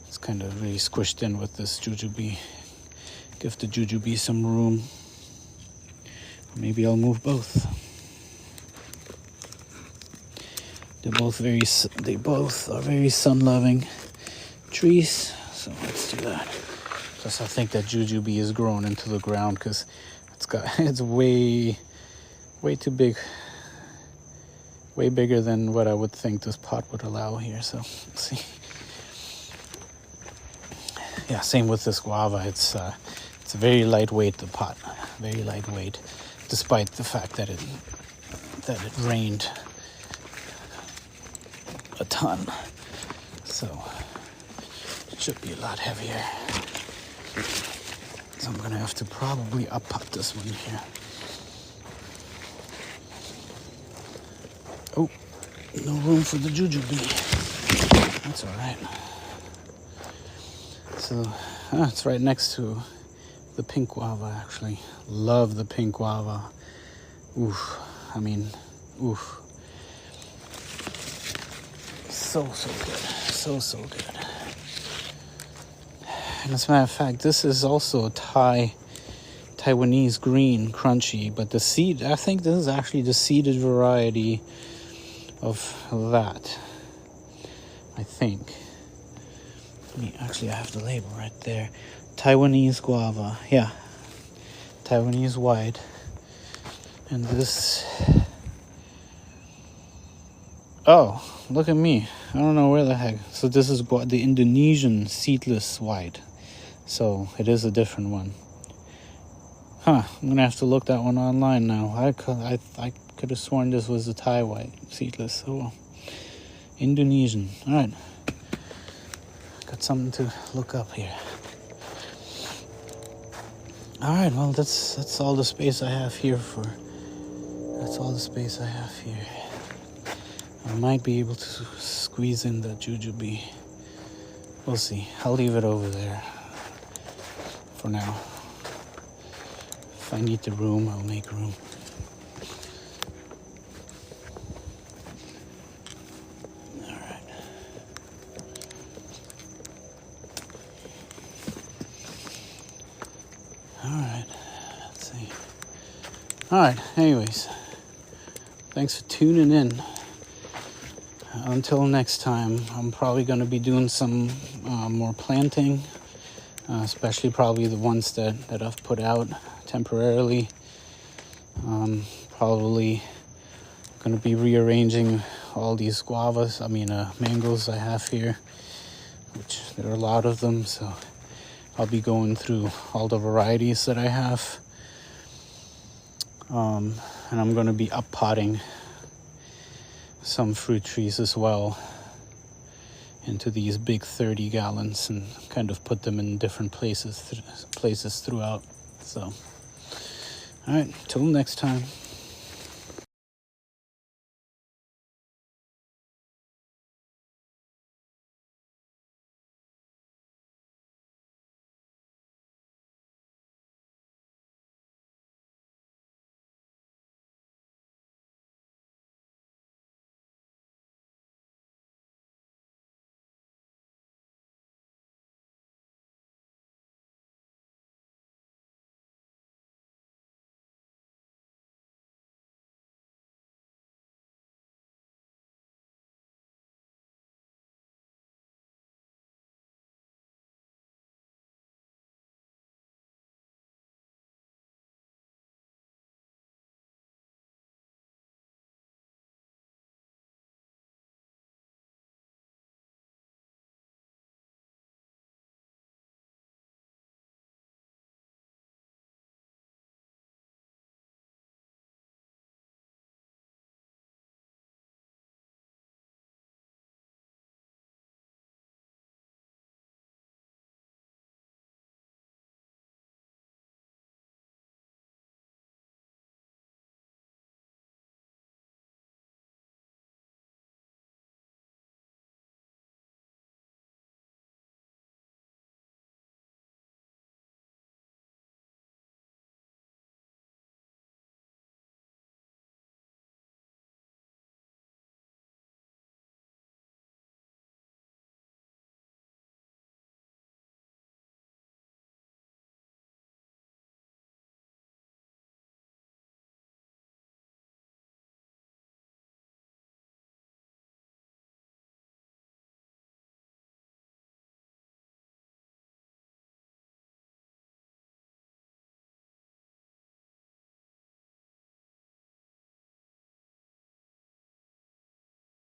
It's kind of really squished in with this jujube. Give the jujube some room. Maybe I'll move both. They both are very sun-loving trees. So let's do that. Plus, I think that jujube is growing into the ground because it's way too big. Way bigger than what I would think this pot would allow here. So let's see. Yeah, same with this guava. It's very lightweight, the pot, very lightweight, despite the fact that it rained a ton. So it should be a lot heavier. So I'm gonna have to probably up pot this one here. Oh, no room for the jujube. That's all right. So it's right next to the pink guava, actually. Love the pink guava. Oof. I mean, oof. So good. So good. And as a matter of fact, this is also Taiwanese green, crunchy, but the seed, I think this is actually the seeded variety of that. I think. Actually, I have the label right there. Taiwanese guava. Yeah. Taiwanese white. And this... Oh, look at me. I don't know where the heck. So this is the Indonesian seedless white. So it is a different one. Huh. I'm going to have to look that one online now. I could have sworn this was the Thai white seedless. Oh, well. Indonesian. All right. Got something to look up here. All right, well, that's all the space I have here for. That's all the space I have here. I might be able to squeeze in that jujube. We'll see. I'll leave it over there for now. If I need the room, I'll make room. All right, anyways, thanks for tuning in. Until next time, I'm probably going to be doing some more planting, especially probably the ones that I've put out temporarily. Probably going to be rearranging all these mangoes I have here, which there are a lot of them, so I'll be going through all the varieties that I have. And I'm going to be up potting some fruit trees as well into these big 30 gallons and kind of put them in different places throughout. So, all right, till next time.